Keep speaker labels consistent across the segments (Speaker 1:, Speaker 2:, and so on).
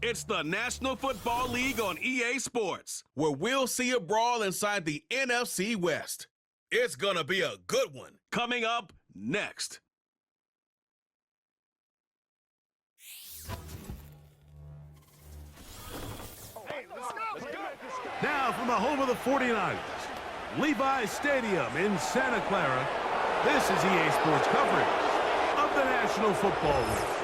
Speaker 1: It's the National Football League on EA Sports, where we'll see a brawl inside the NFC West. It's gonna be a good one. Coming up next.
Speaker 2: Now from the home of the 49ers, Levi's Stadium in Santa Clara, this is EA Sports coverage of the National Football League.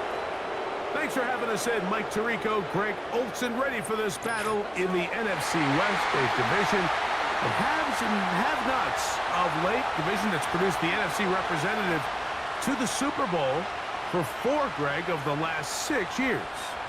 Speaker 2: Thanks for having us in, Mike Tirico, Greg Olson, ready for this battle in the NFC West, a division of haves and have-nots of late, division that's produced the NFC representative to the Super Bowl for 4, Greg, of the last 6 years.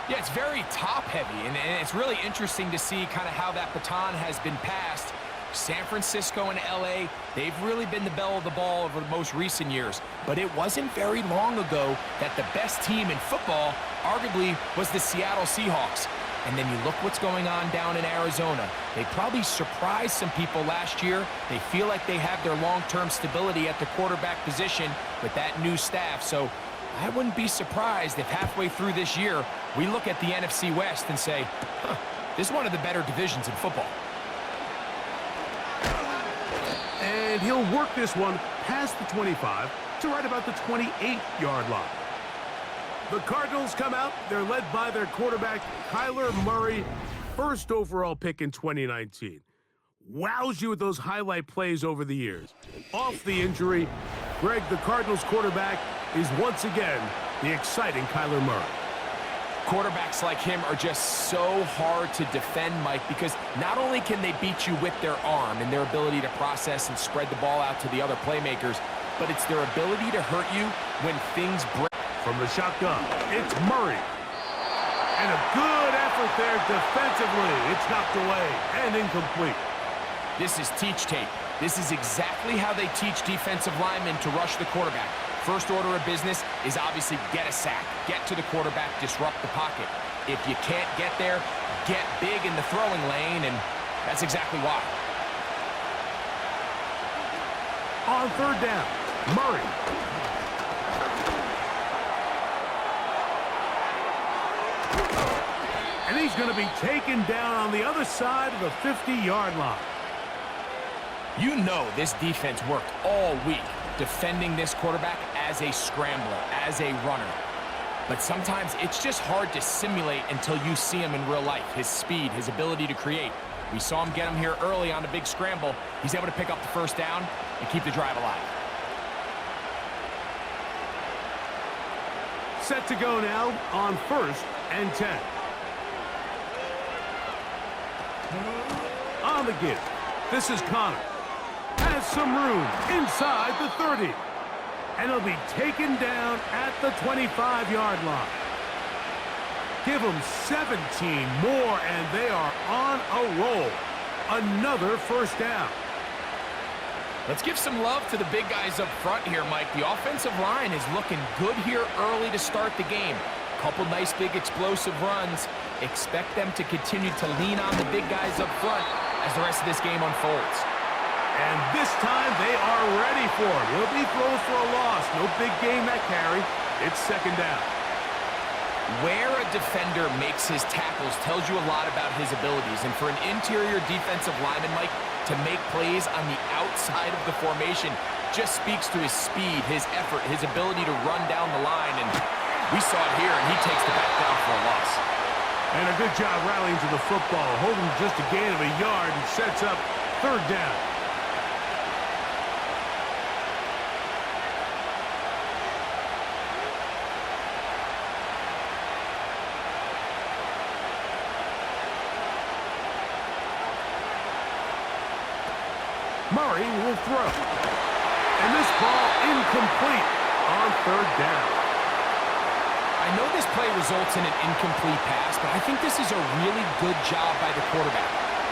Speaker 3: Yeah, it's very top-heavy, and it's really interesting to see kind of how that baton has been passed. San Francisco and LA, they've really been the belle of the ball over the most recent years. But it wasn't very long ago that the best team in football arguably was the Seattle Seahawks. And then you look what's going on down in Arizona. They probably surprised some people last year. They feel like they have their long-term stability at the quarterback position with that new staff. So I wouldn't be surprised if halfway through this year, we look at the NFC West and say, this is one of the better divisions in football.
Speaker 2: And he'll work this one past the 25 to right about the 28-yard line. The Cardinals come out. They're led by their quarterback, Kyler Murray, first overall pick in 2019. Wows you with those highlight plays over the years. Off the injury, Greg, the Cardinals quarterback, is once again the exciting Kyler Murray.
Speaker 3: Quarterbacks like him are just so hard to defend, Mike, because not only can they beat you with their arm and their ability to process and spread the ball out to the other playmakers, but it's their ability to hurt you when things break.
Speaker 2: From the shotgun, it's Murray. And a good effort there defensively. It's knocked away and incomplete.
Speaker 3: This is teach tape. This is exactly how they teach defensive linemen to rush the quarterback. First order of business is obviously get a sack, get to the quarterback, disrupt the pocket. If you can't get there, get big in the throwing lane, and that's exactly why.
Speaker 2: On third down, Murray. And he's going to be taken down on the other side of the 50-yard line.
Speaker 3: You know this defense worked all week defending this quarterback as a scrambler, as a runner. But sometimes it's just hard to simulate until you see him in real life. His speed, his ability to create. We saw him get him here early on a big scramble. He's able to pick up the first down and keep the drive alive.
Speaker 2: Set to go now on 1st and 10. On the give, this is Connor. Has some room inside the 30. And he'll be taken down at the 25-yard line. Give them 17 more, and they are on a roll. Another first down.
Speaker 3: Let's give some love to the big guys up front here, Mike. The offensive line is looking good here early to start the game. Couple nice big explosive runs. Expect them to continue to lean on the big guys up front as the rest of this game unfolds.
Speaker 2: And this time they are ready for it. Will be throws for a loss. No big gain that carry. It's second down.
Speaker 3: Where a defender makes his tackles tells you a lot about his abilities. And for an interior defensive lineman, Mike, to make plays on the outside of the formation just speaks to his speed, his effort, his ability to run down the line. And we saw it here, and he takes the back down for a loss.
Speaker 2: And a good job rallying to the football, holding just a gain of a yard and sets up third down. Murray will throw. And this ball incomplete on third down.
Speaker 3: I know this play results in an incomplete pass, but I think this is a really good job by the quarterback.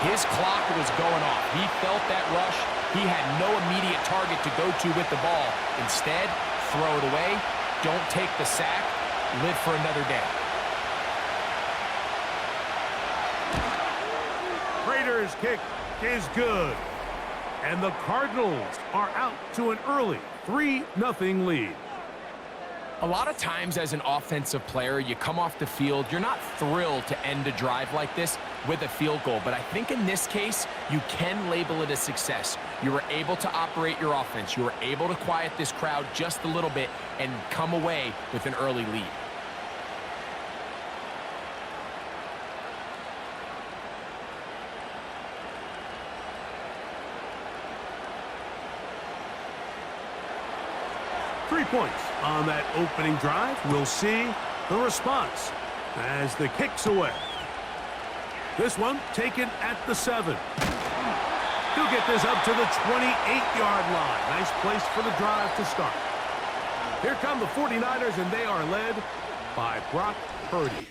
Speaker 3: His clock was going off. He felt that rush. He had no immediate target to go to with the ball. Instead, throw it away. Don't take the sack. Live for another day.
Speaker 2: Raiders' kick is good. And the Cardinals are out to an early 3-0 lead.
Speaker 3: A lot of times as an offensive player, you come off the field, you're not thrilled to end a drive like this with a field goal. But I think in this case, you can label it a success. You were able to operate your offense. You were able to quiet this crowd just a little bit and come away with an early lead.
Speaker 2: Points on that opening drive. We'll see the response as the kick's away. This one taken at the 7. He'll get this up to the 28-yard line. Nice place for the drive to start. Here come the 49ers, and they are led by Brock Purdy.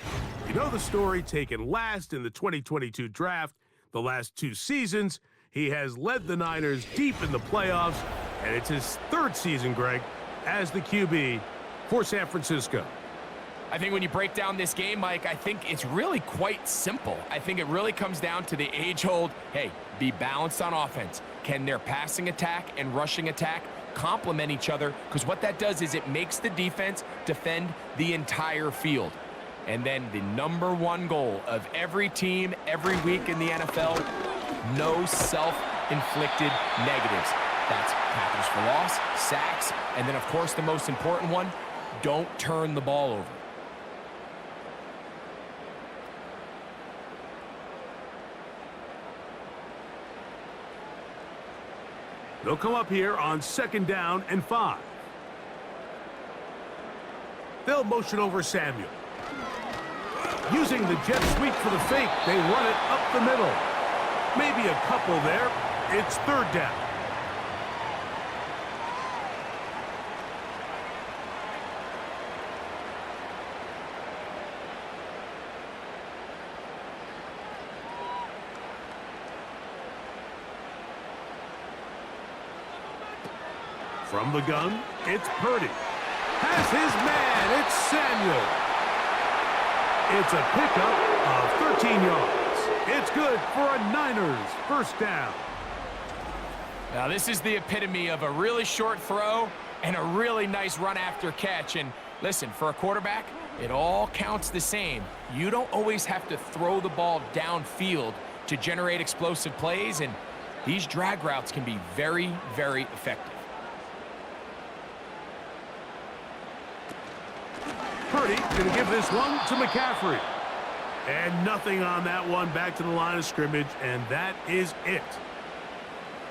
Speaker 2: You know the story, taken last in the 2022 draft. The last 2 seasons, he has led the Niners deep in the playoffs, and it's his 3rd season, Greg, as the QB for San Francisco.
Speaker 3: I think when you break down this game, Mike, I think it's really quite simple. I think it really comes down to the age-old, hey, be balanced on offense. Can their passing attack and rushing attack complement each other? Because what that does is it makes the defense defend the entire field. And then the #1 goal of every team every week in the NFL, no self-inflicted negatives. That's tackles for loss, sacks, and then, of course, the most important one, don't turn the ball over.
Speaker 2: They'll come up here on 2nd down and 5. They'll motion over Samuel. Using the jet sweep for the fake, they run it up the middle. Maybe a couple there. It's 3rd down. From the gun, it's Purdy. Has his man, it's Samuel. It's a pickup of 13 yards. It's good for a Niners 1st down.
Speaker 3: Now this is the epitome of a really short throw and a really nice run after catch. And listen, for a quarterback, it all counts the same. You don't always have to throw the ball downfield to generate explosive plays, and these drag routes can be very, very effective.
Speaker 2: Purdy going to give this one to McCaffrey. And nothing on that one. Back to the line of scrimmage, and that is it.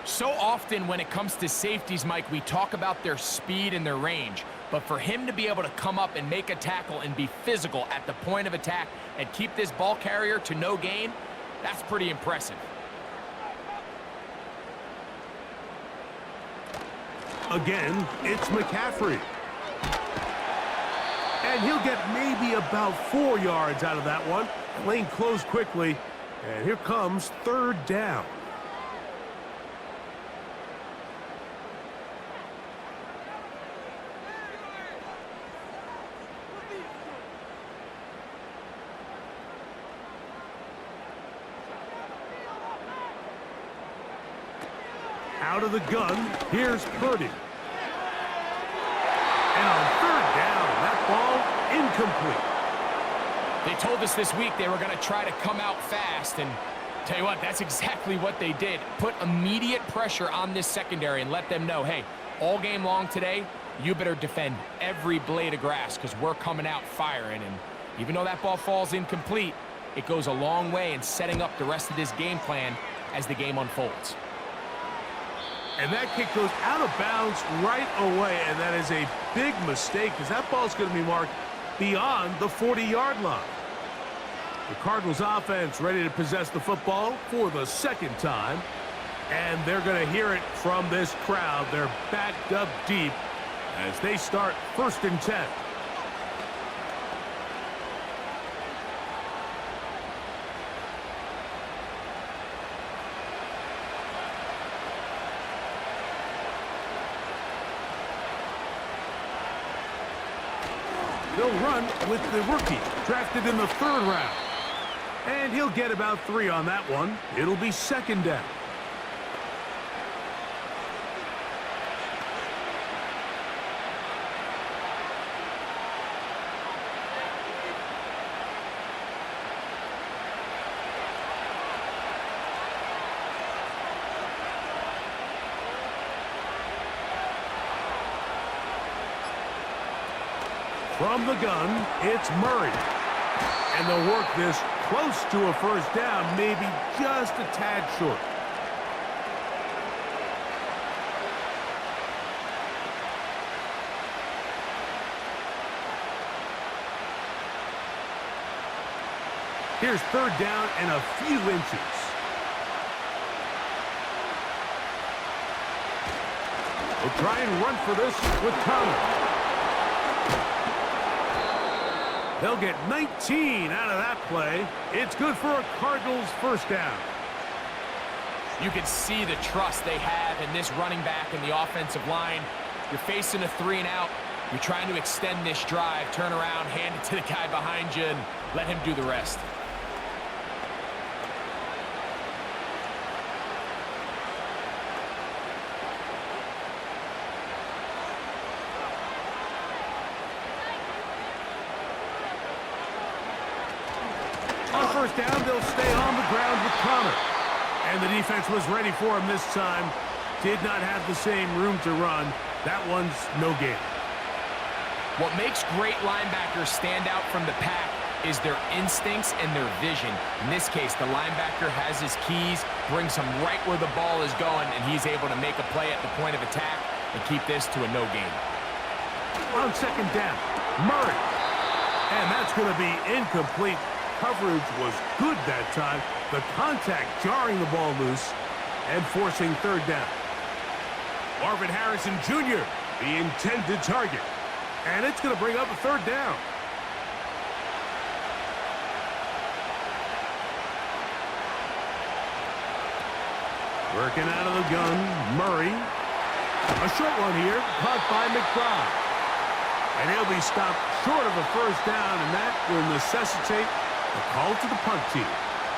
Speaker 3: So often when it comes to safeties, Mike, we talk about their speed and their range. But for him to be able to come up and make a tackle and be physical at the point of attack and keep this ball carrier to no gain, that's pretty impressive.
Speaker 2: Again, it's McCaffrey. And he'll get maybe about 4 yards out of that one. Lane closed quickly, and here comes 3rd down. Out of the gun, here's Purdy. And on 3rd down, that ball incomplete.
Speaker 3: They told us this week they were going to try to come out fast, and tell you what, that's exactly what they did. Put immediate pressure on this secondary and let them know, hey, all game long today, you better defend every blade of grass because we're coming out firing. And even though that ball falls incomplete, it goes a long way in setting up the rest of this game plan as the game unfolds.
Speaker 2: And that kick goes out of bounds right away, and that is a big mistake because that ball's going to be marked beyond the 40-yard line. The Cardinals offense ready to possess the football for the 2nd time, and they're going to hear it from this crowd. They're backed up deep as they start 1st and 10. They'll run with the rookie, drafted in the 3rd round. And he'll get about 3 on that one. It'll be 2nd down. From the gun, it's Murray. And they'll work this close to a first down, maybe just a tad short. Here's third down and a few inches. They'll try and run for this with Connor. They'll get 19 out of that play. It's good for a Cardinals first down.
Speaker 3: You can see the trust they have in this running back and the offensive line. You're facing a 3-and-out. You're trying to extend this drive, turn around, hand it to the guy behind you, and let him do the rest.
Speaker 2: On first down, they'll stay on the ground with Connor. And the defense was ready for him this time. Did not have the same room to run. That one's no gain.
Speaker 3: What makes great linebackers stand out from the pack is their instincts and their vision. In this case, the linebacker has his keys, brings him right where the ball is going, and he's able to make a play at the point of attack and keep this to a no gain.
Speaker 2: On second down, Murray. And that's going to be incomplete. Coverage was good that time. The contact jarring the ball loose and forcing third down. Marvin Harrison Jr., the intended target. And it's going to bring up a third down. Working out of the gun, Murray. A short one here, caught by McBride. And he'll be stopped short of a first down, and that will necessitate a call to the punt team.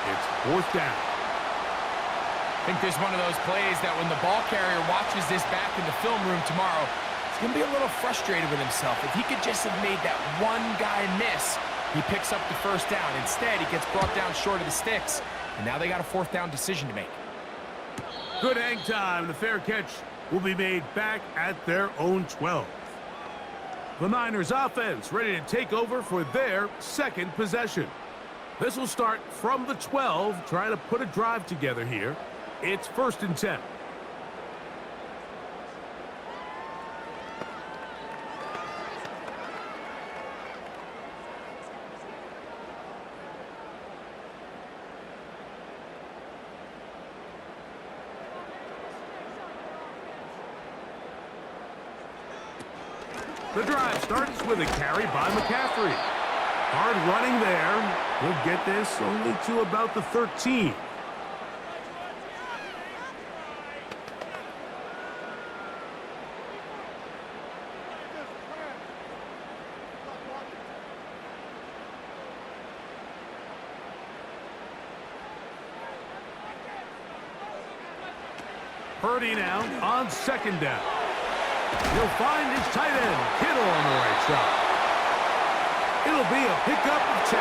Speaker 2: It's fourth down.
Speaker 3: I think there's one of those plays that when the ball carrier watches this back in the film room tomorrow, he's going to be a little frustrated with himself. If he could just have made that one guy miss, he picks up the first down. Instead, he gets brought down short of the sticks, and now they got a fourth down decision to make.
Speaker 2: Good hang time. The fair catch will be made back at their own 12. The Niners offense ready to take over for their second possession. This will start from the 12, trying to put a drive together here. It's 1st and 10. The drive starts with a carry by McCaffrey. Hard running there. He'll get this only to about the 13. Purdy now on second down. He'll find his tight end, Kittle, on the right side. It'll be a pickup of 10.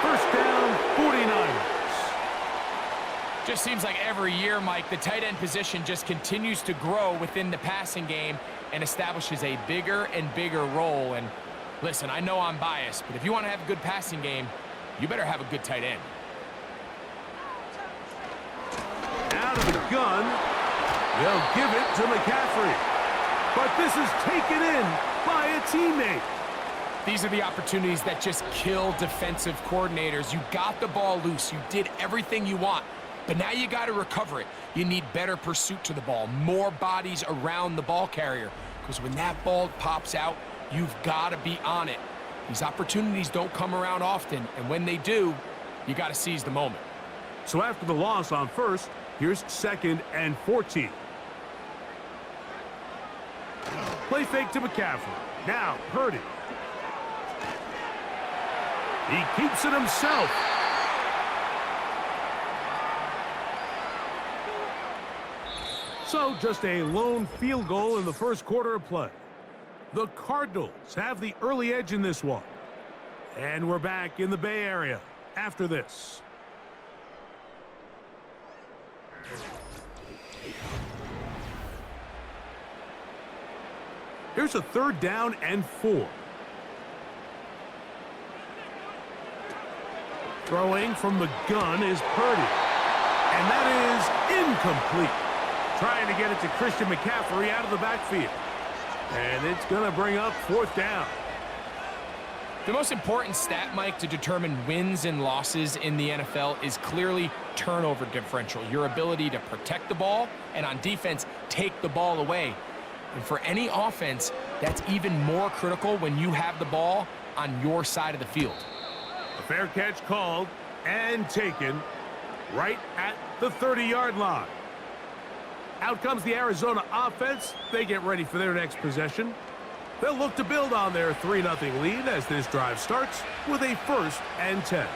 Speaker 2: First down, 49ers.
Speaker 3: Just seems like every year, Mike, the tight end position just continues to grow within the passing game and establishes a bigger and bigger role. And listen, I know I'm biased, but if you want to have a good passing game, you better have a good tight end.
Speaker 2: Out of the gun, they'll give it to McCaffrey. But this is taken in by a teammate.
Speaker 3: These are the opportunities that just kill defensive coordinators. You got the ball loose. You did everything you want. But now you got to recover it. You need better pursuit to the ball, more bodies around the ball carrier. Because when that ball pops out, you've got to be on it. These opportunities don't come around often. And when they do, you got to seize the moment.
Speaker 2: So after the loss on first, here's 2nd and 14. Play fake to McCaffrey. Now Purdy. He keeps it himself. So just a lone field goal in the first quarter of play. The Cardinals have the early edge in this one. And we're back in the Bay Area after this. Here's a 3rd down and 4. Throwing from the gun is Purdy. And that is incomplete. Trying to get it to Christian McCaffrey out of the backfield. And it's going to bring up 4th down.
Speaker 3: The most important stat, Mike, to determine wins and losses in the NFL is clearly turnover differential, your ability to protect the ball and on defense, take the ball away. And for any offense, that's even more critical when you have the ball on your side of the field.
Speaker 2: A fair catch called and taken right at the 30-yard line. Out comes the Arizona offense. They get ready for their next possession. They'll look to build on their 3-0 lead as this drive starts with a 1st and 10.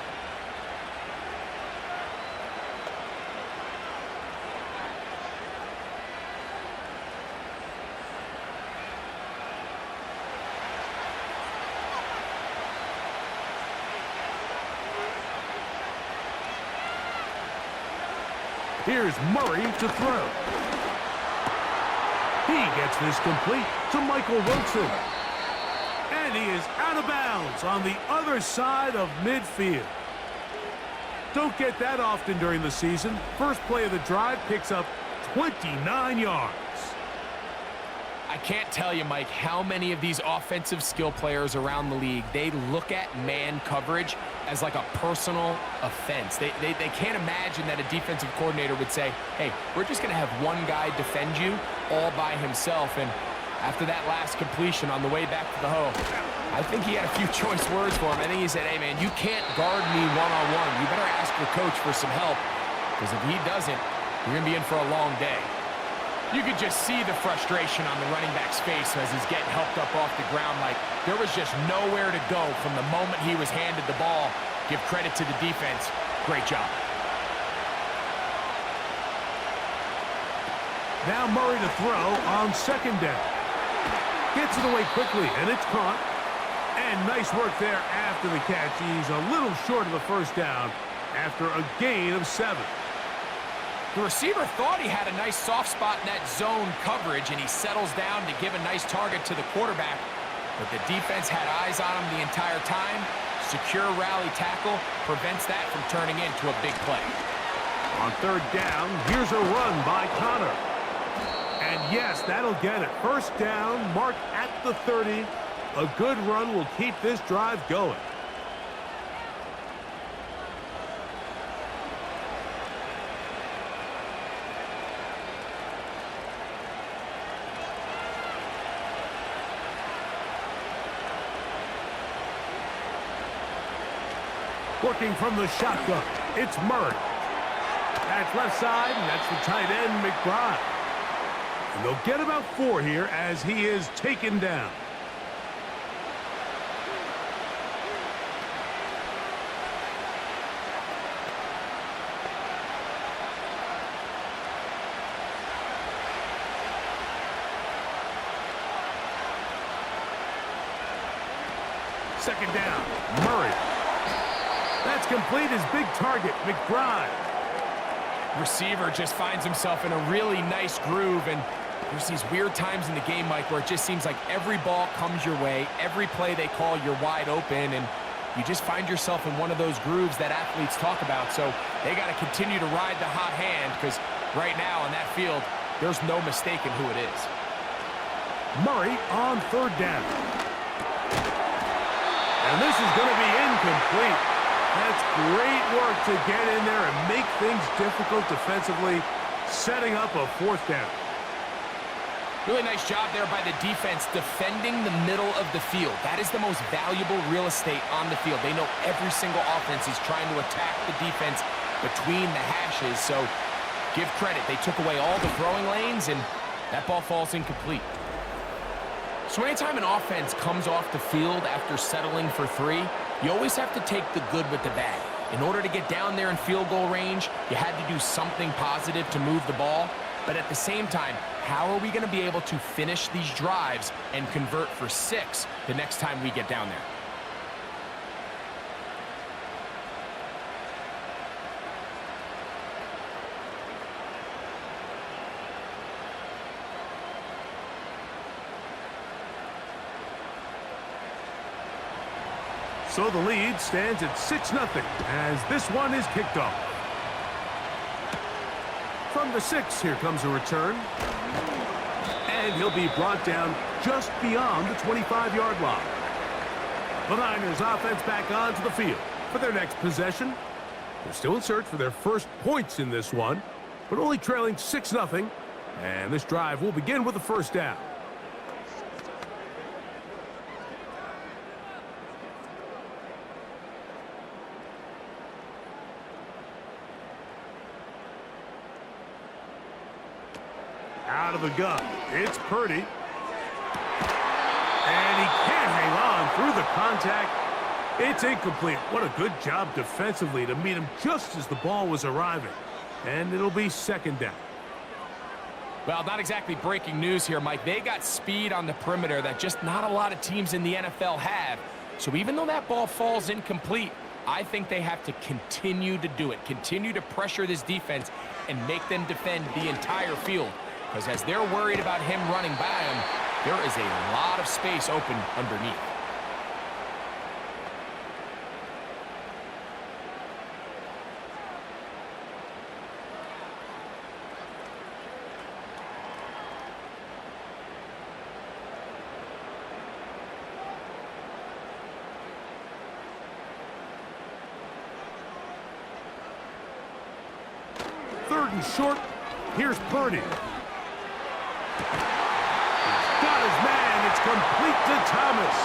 Speaker 2: Here's Murray to throw. He gets this complete to Michael Wilson. And he is out of bounds on the other side of midfield. Don't get that often during the season. First play of the drive picks up 29 yards.
Speaker 3: I can't tell you, Mike, how many of these offensive skill players around the league, they look at man coverage as like a personal offense. They can't imagine that a defensive coordinator would say, hey, we're just going to have one guy defend you all by himself. And after that last completion on the way back to the hole, I think he had a few choice words for him. I think he said, hey, man, you can't guard me one-on-one. You better ask your coach for some help, because if he doesn't, you're going to be in for a long day. You could just see the frustration on the running back's face as he's getting helped up off the ground. Like, there was just nowhere to go from the moment he was handed the ball. Give credit to the defense. Great job.
Speaker 2: Now Murray to throw on 2nd down. Gets it away quickly, and it's caught. And nice work there after the catch. He's a little short of the 1st down after a gain of 7.
Speaker 3: The receiver thought he had a nice soft spot in that zone coverage, and he settles down to give a nice target to the quarterback. But the defense had eyes on him the entire time. Secure rally tackle prevents that from turning into a big play.
Speaker 2: On 3rd down, here's a run by Connor. And yes, that'll get it. 1st down, marked at the 30. A good run will keep this drive going. Working from the shotgun, it's Murray. That's left side, and that's the tight end, McBride. And they'll get about 4 here as he is taken down. Second down, Murray. That's complete, his big target, McBride.
Speaker 3: Receiver just finds himself in a really nice groove, and there's these weird times in the game, Mike, where it just seems like every ball comes your way, every play they call, you're wide open, and you just find yourself in one of those grooves that athletes talk about. So they got to continue to ride the hot hand, because right now on that field, there's no mistaking who it is.
Speaker 2: Murray on 3rd down. And this is going to be incomplete. That's great work to get in there and make things difficult defensively, setting up a 4th down.
Speaker 3: Really nice job there by the defense defending the middle of the field. That is the most valuable real estate on the field. They know every single offense is trying to attack the defense between the hashes, so give credit. They took away all the throwing lanes, and that ball falls incomplete. So anytime an offense comes off the field after settling for 3, you always have to take the good with the bad. In order to get down there in field goal range, you had to do something positive to move the ball. But at the same time, how are we going to be able to finish these drives and convert for 6 the next time we get down there?
Speaker 2: So the lead stands at 6-0 as this one is kicked off. From the 6, here comes a return. And he'll be brought down just beyond the 25-yard line. The Niners offense back onto the field for their next possession. They're still in search for their first points in this one, but only trailing 6-0. And this drive will begin with a first down. Out of the gun, it's Purdy. And he can't hang on through the contact. It's incomplete. What a good job defensively to meet him just as the ball was arriving. And it'll be second down.
Speaker 3: Well, not exactly breaking news here, Mike. They got speed on the perimeter that just not a lot of teams in the NFL have. So even though that ball falls incomplete, I think they have to continue to do it. Continue to pressure this defense and make them defend the entire field. Because as they're worried about him running by him, there is a lot of space open underneath.
Speaker 2: Third and short, here's Purdy. He's got his man, it's complete to Thomas.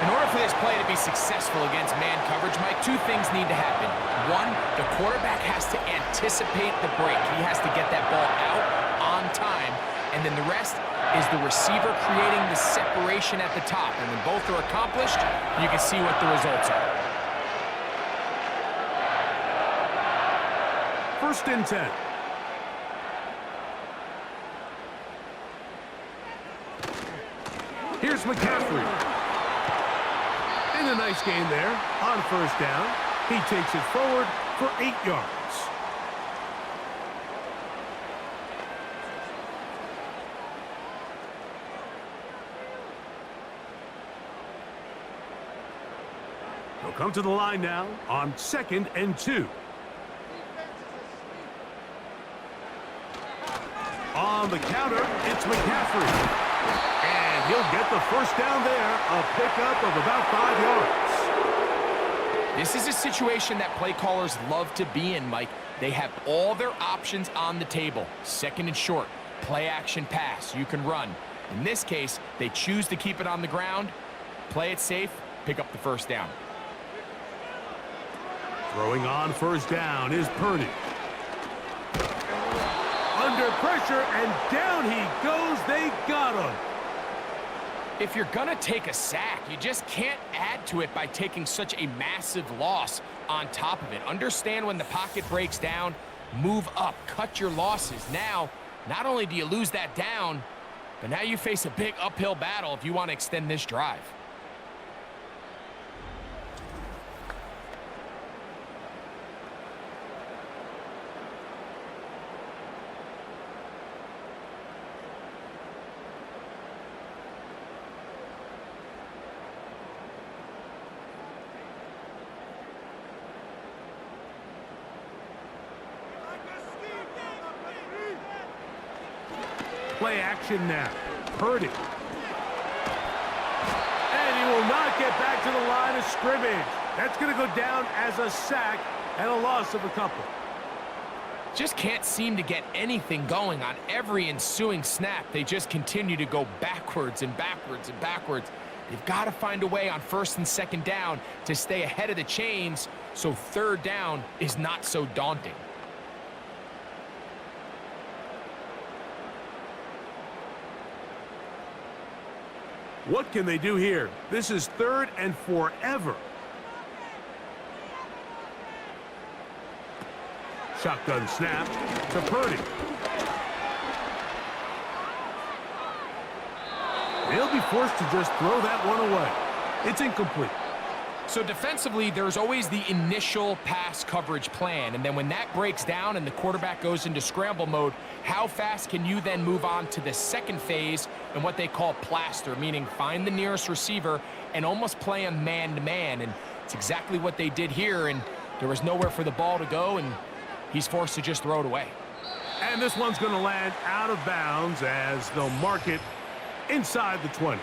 Speaker 3: In order for this play to be successful against man coverage, Mike, two things need to happen. One, the quarterback has to anticipate the break. He has to get that ball out on time. And then the rest is the receiver creating the separation at the top. And when both are accomplished, you can see what the results are.
Speaker 2: First and 10. Here's McCaffrey. And a nice gain there on first down. He takes it forward for 8 yards. He'll come to the line now on 2nd and 2. On the counter, it's McCaffrey. And he'll get the first down there, a pickup of about 5 yards.
Speaker 3: This is a situation that play callers love to be in, Mike. They have all their options on the table. Second and short, play action pass, you can run. In this case, they choose to keep it on the ground, play it safe, pick up the first down.
Speaker 2: Throwing on first down is Purdy. Under pressure, and down he goes. They got him.
Speaker 3: If you're going to take a sack, you just can't add to it by taking such a massive loss on top of it. Understand when the pocket breaks down, move up, cut your losses. Now, not only do you lose that down, but now you face a big uphill battle if you want to extend this drive.
Speaker 2: Play action now. Purdy. And he will not get back to the line of scrimmage. That's going to go down as a sack and a loss of a couple.
Speaker 3: Just can't seem to get anything going on every ensuing snap. They just continue to go backwards and backwards and backwards. They've got to find a way on first and second down to stay ahead of the chains so third down is not so daunting.
Speaker 2: What can they do here? This is 3rd and forever. Shotgun snap to Purdy. They'll be forced to just throw that one away. It's incomplete.
Speaker 3: So defensively, there's always the initial pass coverage plan, and then when that breaks down and the quarterback goes into scramble mode, how fast can you then move on to the second phase and what they call plaster, meaning find the nearest receiver and almost play him man-to-man, and it's exactly what they did here, and there was nowhere for the ball to go, and he's forced to just throw it away.
Speaker 2: And this one's going to land out of bounds as they'll mark it inside the 20.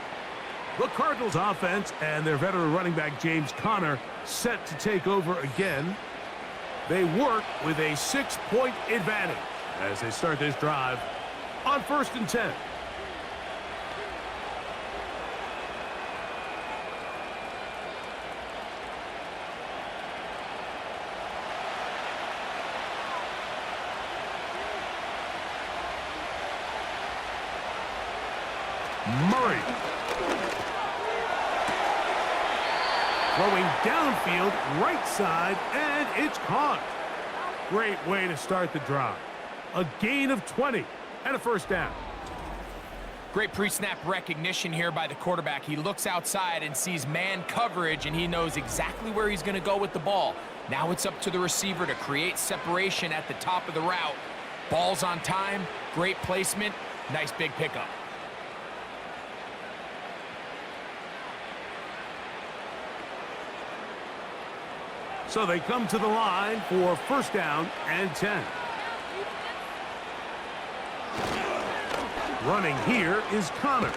Speaker 2: The Cardinals offense and their veteran running back James Conner set to take over again. They work with a 6-point advantage as they start this drive on 1st and 10. Murray. Throwing downfield, right side, and it's caught. Great way to start the drive. A gain of 20 and a 1st down.
Speaker 3: Great pre-snap recognition here by the quarterback. He looks outside and sees man coverage, and he knows exactly where he's going to go with the ball. Now it's up to the receiver to create separation at the top of the route. Ball's on time, great placement, nice big pickup.
Speaker 2: So they come to the line for 1st down and 10. Running here is Conner.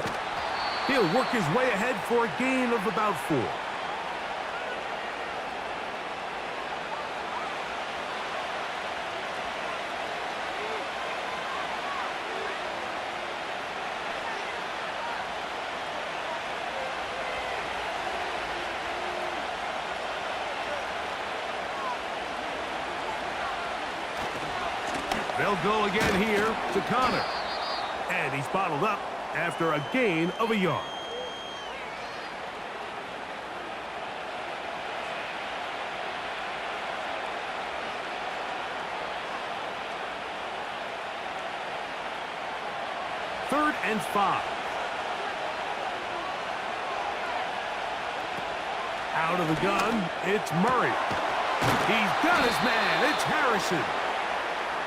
Speaker 2: He'll work his way ahead for a gain of about 4. They'll go again here to Conner. And he's bottled up after a gain of a yard. Third and 5. Out of the gun, it's Murray. He's got his man. It's Harrison.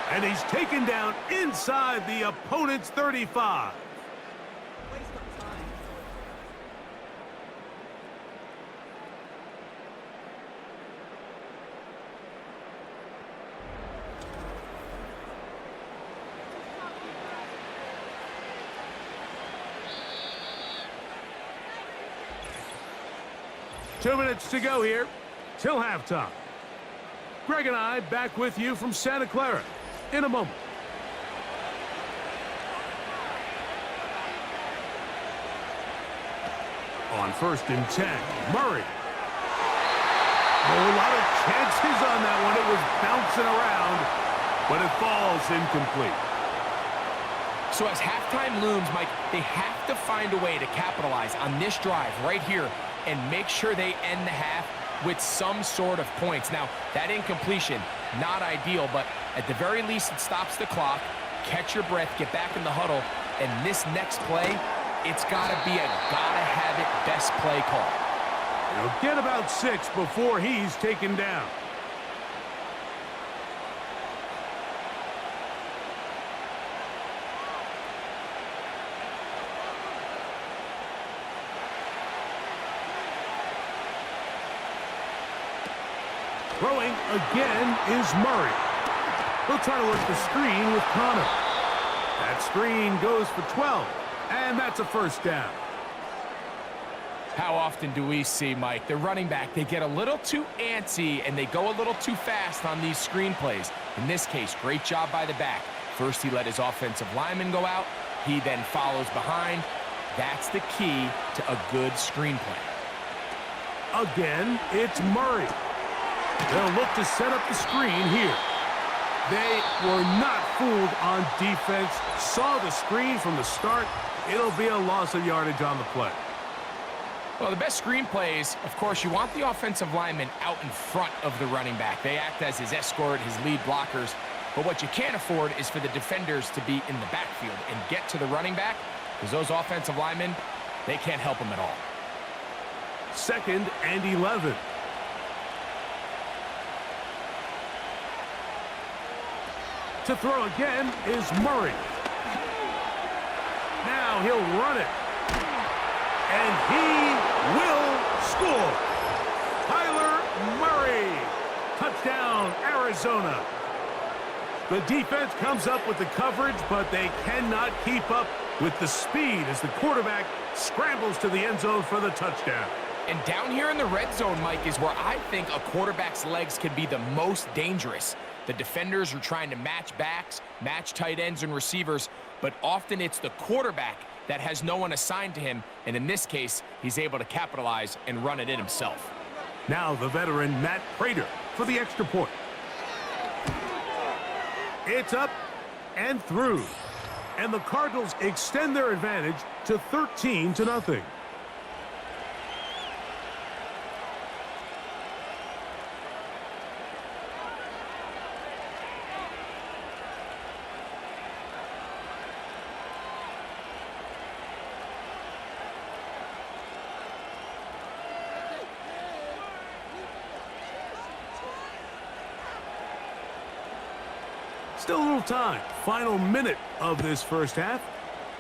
Speaker 2: And he's taken down inside the opponent's 35. Two minutes to go here till halftime. Greg and I back with you from Santa Clara in a moment. On 1st and 10, Murray. Oh, a lot of chances on that one. It was bouncing around, but it falls incomplete.
Speaker 3: So as halftime looms, Mike, they have to find a way to capitalize on this drive right here and make sure they end the half with some sort of points. Now, that incompletion, not ideal, but at the very least, it stops the clock. Catch your breath, get back in the huddle, and this next play, it's got to be a gotta-have-it best play call.
Speaker 2: He'll get about 6 before he's taken down. Throwing again is Murray. He'll try to work the screen with Conner. That screen goes for 12, and that's a 1st down.
Speaker 3: How often do we see, Mike, the running back, they get a little too antsy and they go a little too fast on these screen plays. In this case, great job by the back. First, he let his offensive lineman go out. He then follows behind. That's the key to a good screen play.
Speaker 2: Again, it's Murray. They'll look to set up the screen here. They were not fooled on defense. Saw the screen from the start. It'll be a loss of yardage on the play.
Speaker 3: Well, the best screen plays, of course, you want the offensive lineman out in front of the running back. They act as his escort, his lead blockers. But what you can't afford is for the defenders to be in the backfield and get to the running back, because those offensive linemen, they can't help him at all.
Speaker 2: 2nd and 11. To throw again is Murray. Now he'll run it. And he will score. Kyler Murray. Touchdown, Arizona. The defense comes up with the coverage, but they cannot keep up with the speed as the quarterback scrambles to the end zone for the touchdown.
Speaker 3: And down here in the red zone, Mike, is where I think a quarterback's legs can be the most dangerous. The defenders are trying to match backs, match tight ends and receivers, but often it's the quarterback that has no one assigned to him, and in this case, he's able to capitalize and run it in himself.
Speaker 2: Now the veteran Matt Prater for the extra point. It's up and through. And the Cardinals extend their advantage to 13-0. Still a little time. Final minute of this first half.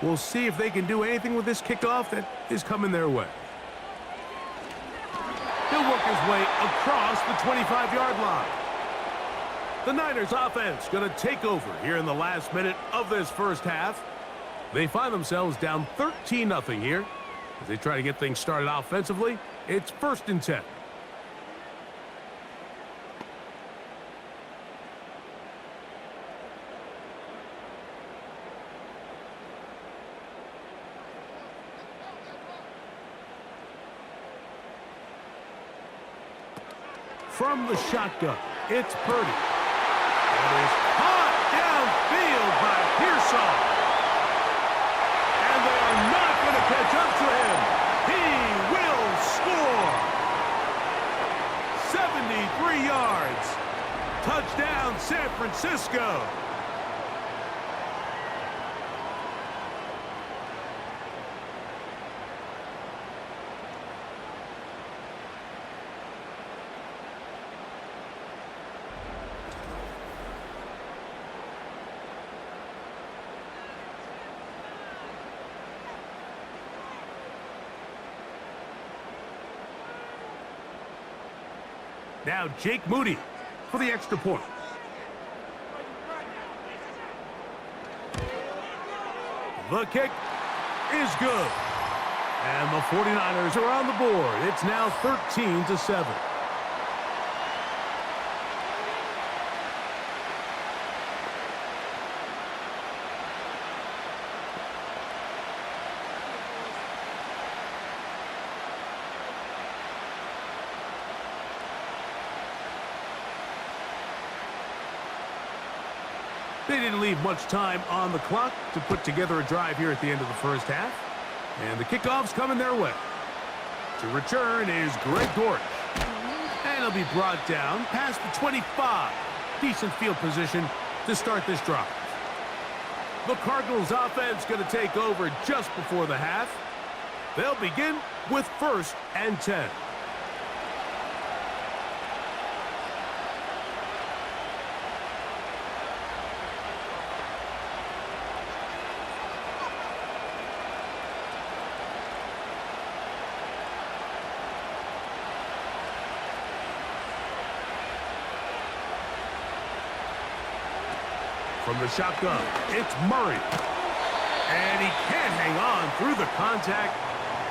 Speaker 2: We'll see if they can do anything with this kickoff that is coming their way. He'll work his way across the 25-yard line. The Niners offense going to take over here in the last minute of this first half. They find themselves down 13-0 here. As they try to get things started offensively, it's 1st and 10. From the shotgun, it's Purdy. It is caught downfield by Pearsall. And they are not going to catch up to him. He will score. 73 yards. Touchdown, San Francisco. Now Jake Moody for the extra point. The kick is good. And the 49ers are on the board. It's now 13-7. They didn't leave much time on the clock to put together a drive here at the end of the first half. And the kickoff's coming their way. To return is Greg Dortch. And he'll be brought down past the 25. Decent field position to start this drive. The Cardinals offense going to take over just before the half. They'll begin with 1st and 10. From the shotgun, it's Murray. And he can't hang on through the contact.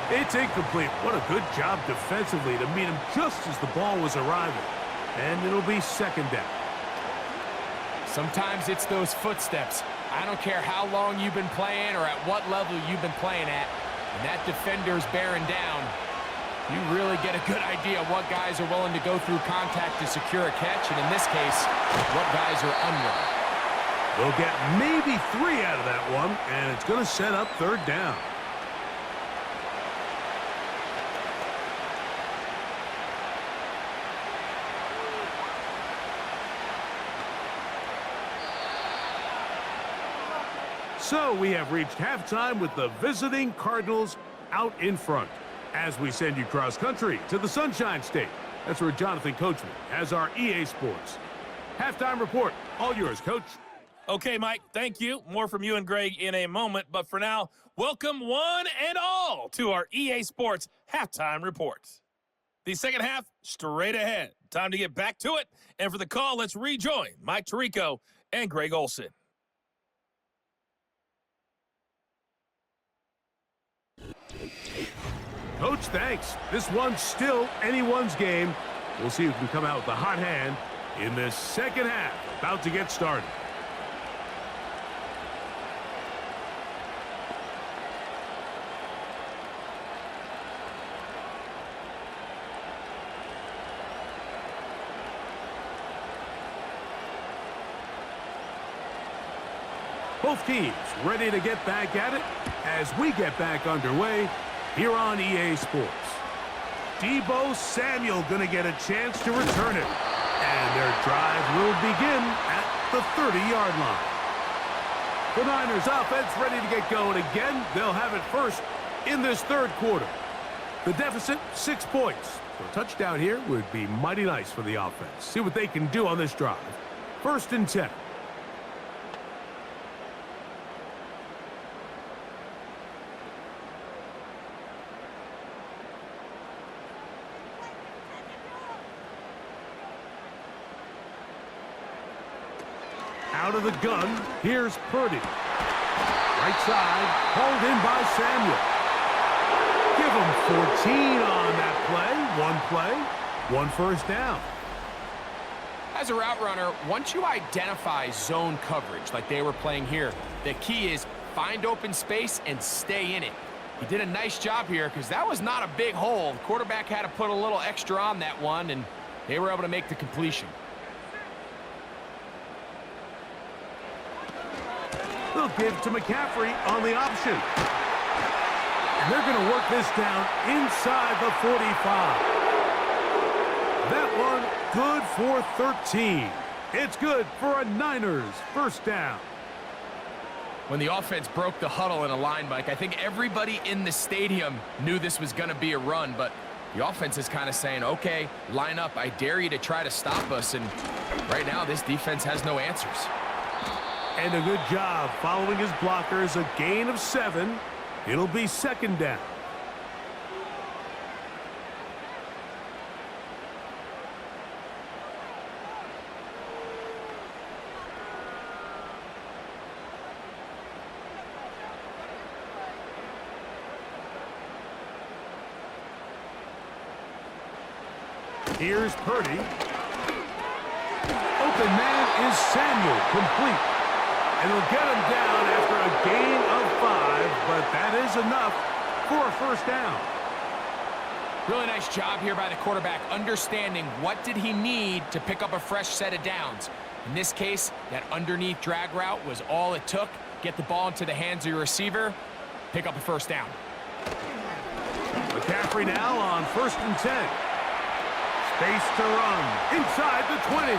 Speaker 2: It's incomplete. What a good job defensively to meet him just as the ball was arriving. And it'll be 2nd down.
Speaker 3: Sometimes it's those footsteps. I don't care how long you've been playing or at what level you've been playing at. When that defender's bearing down, you really get a good idea of what guys are willing to go through contact to secure a catch, and in this case, what guys are unwilling.
Speaker 2: They'll get maybe 3 out of that one, and it's going to set up 3rd down. So we have reached halftime with the visiting Cardinals out in front. As we send you cross-country to the Sunshine State. That's where Jonathan Coachman has our EA Sports halftime report. All yours, Coach.
Speaker 4: Okay, Mike, thank you. More from you and Greg in a moment. But for now, welcome one and all to our EA Sports Halftime Report. The second half, straight ahead. Time to get back to it. And for the call, let's rejoin Mike Tirico and Greg Olson.
Speaker 2: Coach, thanks. This one's still anyone's game. We'll see who can come out with the hot hand in this second half. About to get started. Both teams ready to get back at it as we get back underway here on EA Sports. Deebo Samuel going to get a chance to return it. And their drive will begin at the 30-yard line. The Niners offense ready to get going again. They'll have it first in this third quarter. The deficit, 6 points. So a touchdown here would be mighty nice for the offense. See what they can do on this drive. 1st and 10. Out of the gun, here's Purdy. Right side, hauled in by Samuel. Give him 14 on that play. One first down.
Speaker 3: As a route runner, once you identify zone coverage like they were playing here, the key is find open space and stay in it. He did a nice job here because that was not a big hole. The quarterback had to put a little extra on that one, and they were able to make the completion.
Speaker 2: They'll give to McCaffrey on the option. And they're going to work this down inside the 45. That one good for 13. It's good for a Niners first down.
Speaker 3: When the offense broke the huddle in a line, Mike, I think everybody in the stadium knew this was going to be a run, but the offense is kind of saying, okay, line up. I dare you to try to stop us. And right now, this defense has no answers.
Speaker 2: And a good job following his blockers. A gain of 7. It'll be 2nd down. Here's Purdy. Open man is Samuel, complete. And he'll get him down after a gain of 5, but that is enough for a first down.
Speaker 3: Really nice job here by the quarterback, understanding what did he need to pick up a fresh set of downs. In this case, that underneath drag route was all it took. Get the ball into the hands of your receiver, pick up a first down.
Speaker 2: McCaffrey now on 1st and 10. Space to run inside the 20.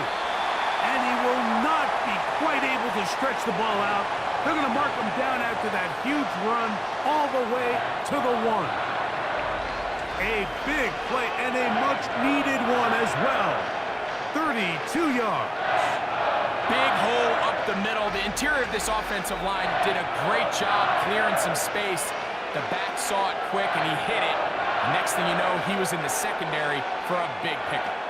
Speaker 2: And he will not be quite able to stretch the ball out. They're going to mark him down after that huge run all the way to the 1. A big play and a much-needed one as well. 32 yards.
Speaker 3: Big hole up the middle. The interior of this offensive line did a great job clearing some space. The back saw it quick, and he hit it. The next thing you know, he was in the secondary for a big pickup.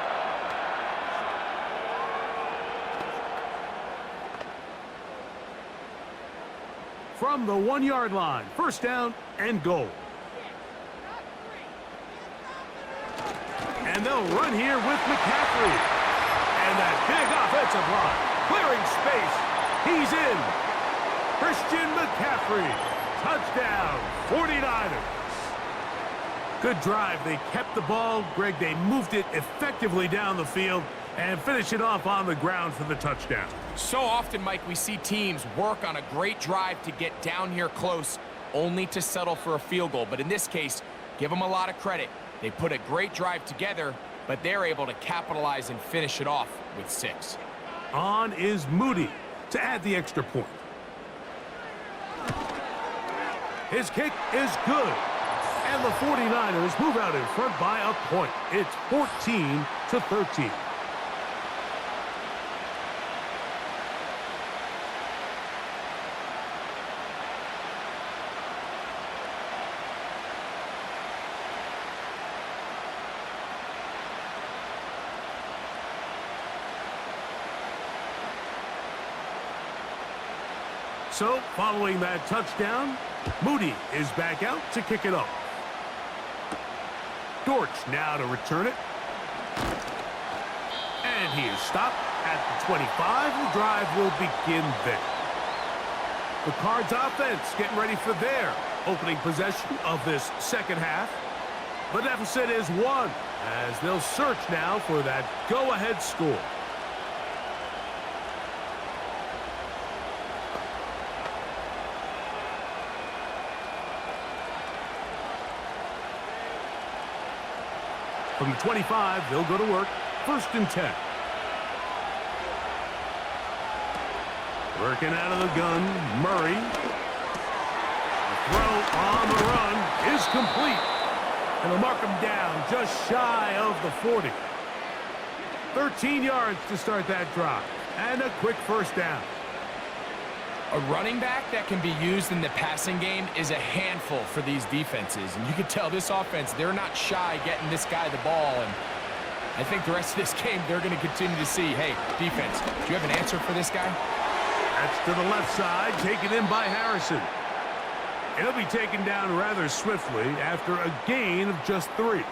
Speaker 2: From the 1-yard line, first down and goal. And they'll run here with McCaffrey. And that big offensive line, clearing space. He's in. Christian McCaffrey, touchdown, 49ers. Good drive. They kept the ball. Greg, they moved it effectively down the field and finish it off on the ground for the touchdown.
Speaker 3: So often, Mike, we see teams work on a great drive to get down here close, only to settle for a field goal. But in this case, give them a lot of credit. They put a great drive together, but they're able to capitalize and finish it off with 6.
Speaker 2: On is Moody to add the extra point. His kick is good. And the 49ers move out in front by a point. It's 14-13. So, following that touchdown, Moody is back out to kick it off. Dortch now to return it. And he is stopped at the 25. The drive will begin there. The Cards offense getting ready for their opening possession of this second half. The deficit is 1, as they'll search now for that go-ahead score. From the 25, they'll go to work. 1st and 10. Working out of the gun, Murray. The throw on the run is complete. And they'll mark him down just shy of the 40. 13 yards to start that drive. And a quick 1st down.
Speaker 3: A running back that can be used in the passing game is a handful for these defenses. And you can tell this offense, they're not shy getting this guy the ball. And I think the rest of this game, they're going to continue to see, hey, defense, do you have an answer for this guy?
Speaker 2: That's to the left side, taken in by Harrison. It'll be taken down rather swiftly after a gain of just 3.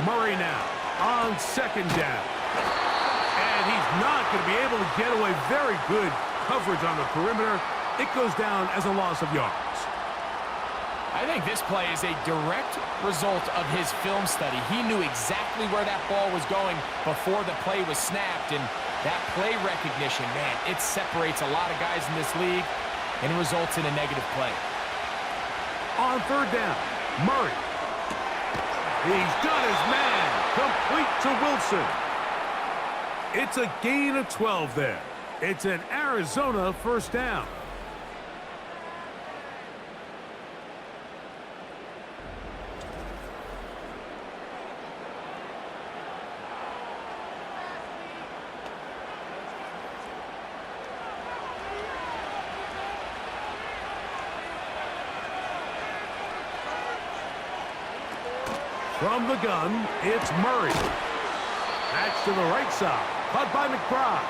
Speaker 2: Murray now on 2nd down. And he's not going to be able to get away. Very good coverage on the perimeter. It goes down as a loss of yards.
Speaker 3: I think this play is a direct result of his film study. He knew exactly where that ball was going before the play was snapped. And that play recognition, man, it separates a lot of guys in this league and results in a negative play.
Speaker 2: On 3rd down, Murray. He's got his man, complete to Wilson. It's a gain of 12 there. It's an Arizona 1st down. From the gun, it's Murray. That's to the right side. Caught by McBride.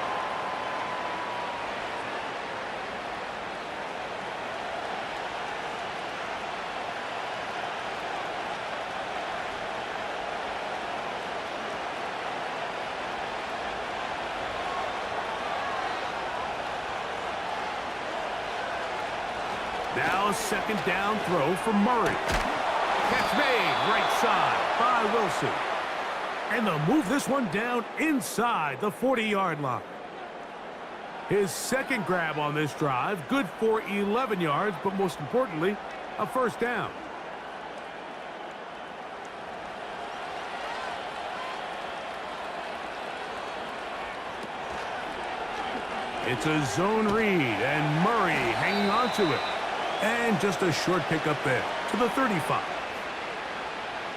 Speaker 2: Now a 2nd down throw for Murray. Catch made, right side by Wilson. And they'll move this one down inside the 40-yard line. His 2nd grab on this drive, good for 11 yards, but most importantly, a 1st down. It's a zone read, and Murray hanging on to it. And just a short pickup there to the 35.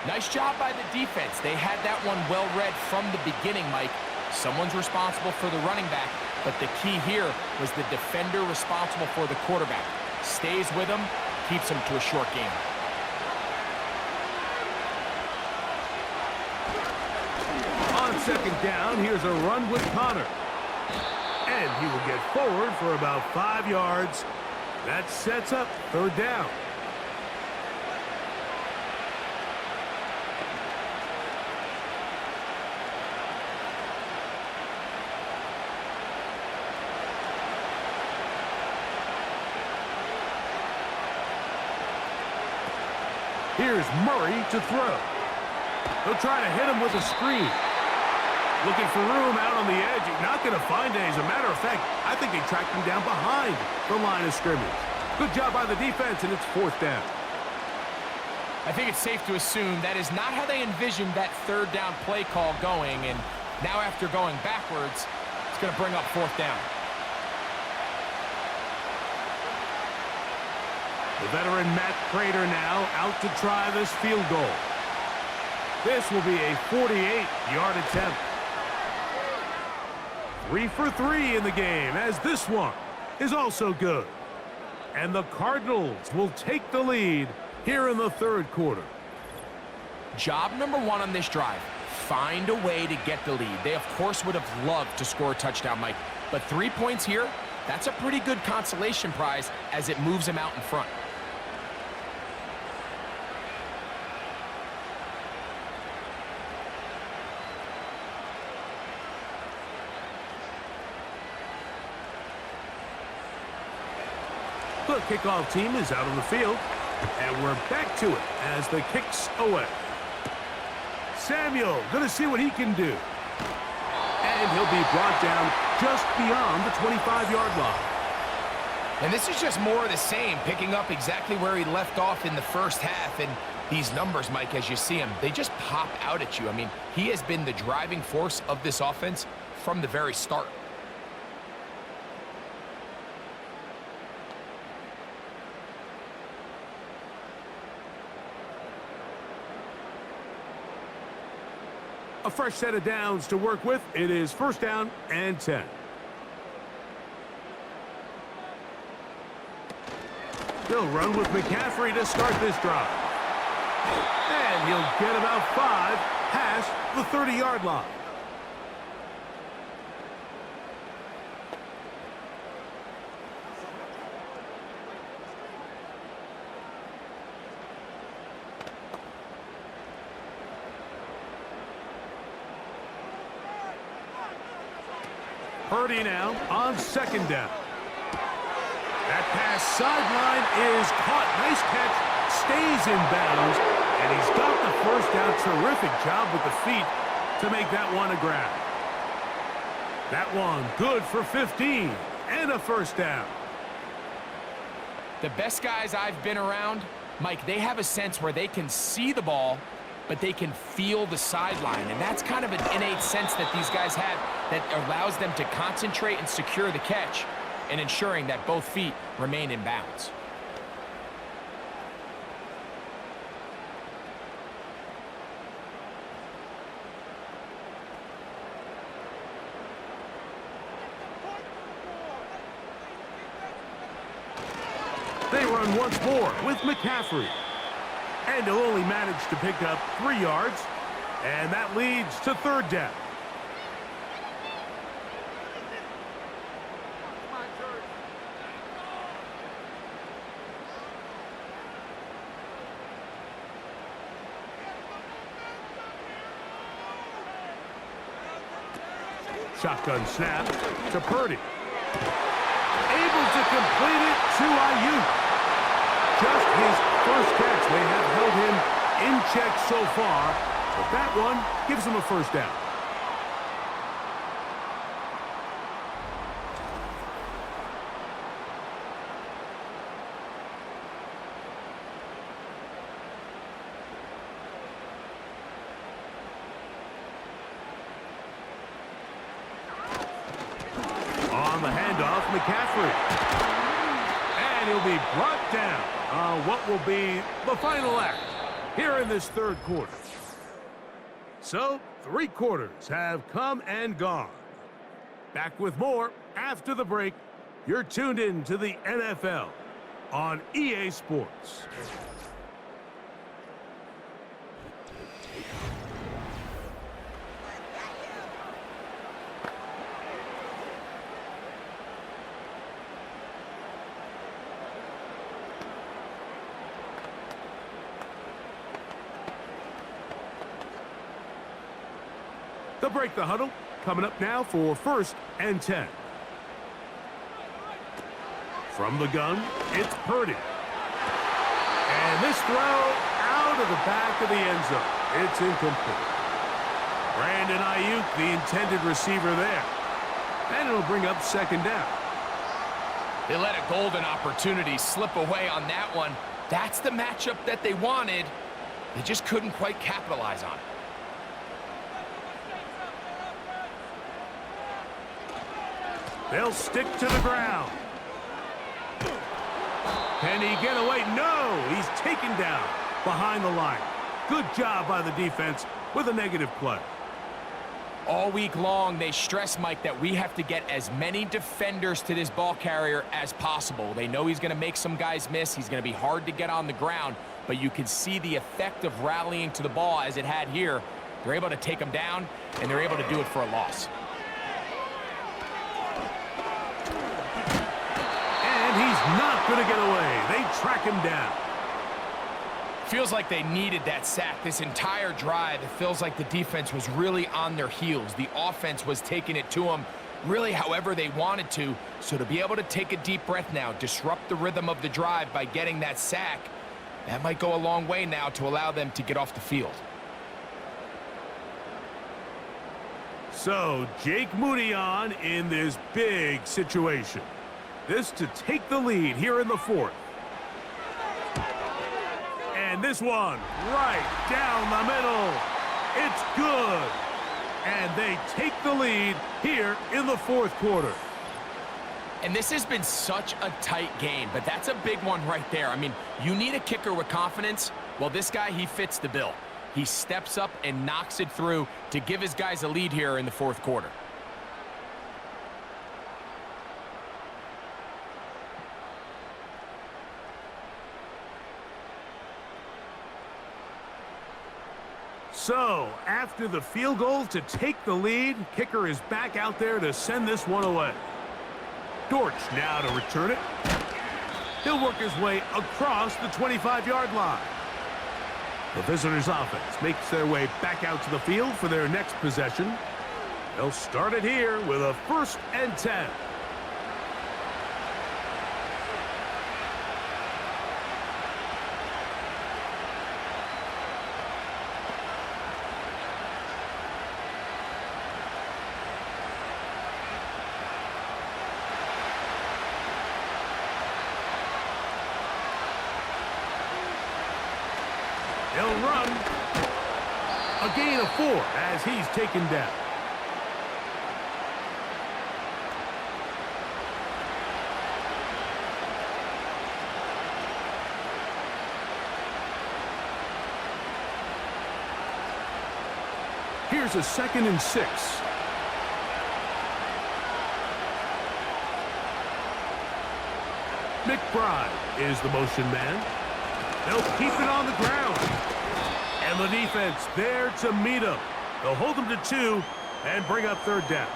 Speaker 3: Nice job by the defense. They had that one well read from the beginning, Mike. Someone's responsible for the running back, but the key here was the defender responsible for the quarterback. Stays with him, keeps him to a short game.
Speaker 2: On 2nd down, here's a run with Connor. And he will get forward for about 5 yards. That sets up 3rd down. Here's Murray to throw. They'll try to hit him with a screen. Looking for room out on the edge. You're not going to find it. As a matter of fact, I think they tracked him down behind the line of scrimmage. Good job by the defense, and it's 4th down.
Speaker 3: I think it's safe to assume that is not how they envisioned that 3rd down play call going, and now after going backwards, it's going to bring up 4th down.
Speaker 2: The veteran Matt Prater now out to try this field goal. This will be a 48-yard attempt. 3 for 3 in the game, as this one is also good. And the Cardinals will take the lead here in the third quarter.
Speaker 3: Job number one on this drive, find a way to get the lead. They, of course, would have loved to score a touchdown, Mike. But 3 points here, that's a pretty good consolation prize as it moves them out in front.
Speaker 2: The kickoff team is out on the field, and we're back to it as the kick's away. Samuel going to see what he can do. And he'll be brought down just beyond the 25-yard line.
Speaker 3: And this is just more of the same, picking up exactly where he left off in the first half. And these numbers, Mike, as you see them, they just pop out at you. I mean, he has been the driving force of this offense from the very start.
Speaker 2: A fresh set of downs to work with. It is first down and 10. They'll run with McCaffrey to start this drive. And he'll get about 5 past the 30-yard line. Purdy now on second down. That pass sideline is caught. Nice catch. Stays in bounds. And he's got the first down. Terrific job with the feet to make that one a grab. That one good for 15 and a first down.
Speaker 3: The best guys I've been around, Mike, they have a sense where they can see the ball, but they can feel the sideline. And that's kind of an innate sense that these guys have that allows them to concentrate and secure the catch and ensuring that both feet remain in bounds.
Speaker 2: They run once more with McCaffrey. And he'll only manage to pick up 3 yards. And that leads to third down. Shotgun snap to Purdy. Able to complete it to Ayuk. Just his first catch. They have held him in check so far, but that one gives him a first down. On the handoff, McCaffrey. And he'll be brought down. What will be the final act here in this third quarter. So, 3 quarters have come and gone. Back with more after the break. You're tuned in to the NFL on EA Sports. They'll break the huddle. Coming up now for first and 10. From the gun, it's Purdy. And this throw out of the back of the end zone. It's incomplete. Brandon Ayuk, the intended receiver there. And it'll bring up second down.
Speaker 3: They let a golden opportunity slip away on that one. That's the matchup that they wanted. They just couldn't quite capitalize on it.
Speaker 2: They'll stick to the ground. Can he get away? No, he's taken down behind the line. Good job by the defense with a negative play.
Speaker 3: All week long, they stress, Mike, that we have to get as many defenders to this ball carrier as possible. They know he's going to make some guys miss. He's going to be hard to get on the ground, but you can see the effect of rallying to the ball as it had here. They're able to take him down, and they're able to do it for a loss.
Speaker 2: And he's not going to get away. They track him down.
Speaker 3: Feels like they needed that sack this entire drive. It feels like the defense was really on their heels. The offense was taking it to them really however they wanted to. So to be able to take a deep breath now, disrupt the rhythm of the drive by getting that sack, that might go a long way now to allow them to get off the field.
Speaker 2: So Jake Moody on in this big situation. This to take the lead here in the fourth. And this one, right down the middle. It's good. And they take the lead here in the fourth quarter.
Speaker 3: And this has been such a tight game, but that's a big one right there. I mean, you need a kicker with confidence. Well, this guy, he fits the bill. He steps up and knocks it through to give his guys a lead here in the fourth quarter.
Speaker 2: So, after the field goal to take the lead, kicker is back out there to send this one away. Dortch now to return it. He'll work his way across the 25-yard line. The visitors' offense makes their way back out to the field for their next possession. They'll start it here with a 1st and 10. They'll run. A gain of 4 as he's taken down. Here's a 2nd and 6. McBride is the motion man. They'll keep it on the ground. And the defense there to meet him. They'll hold him to 2 and bring up 3rd down.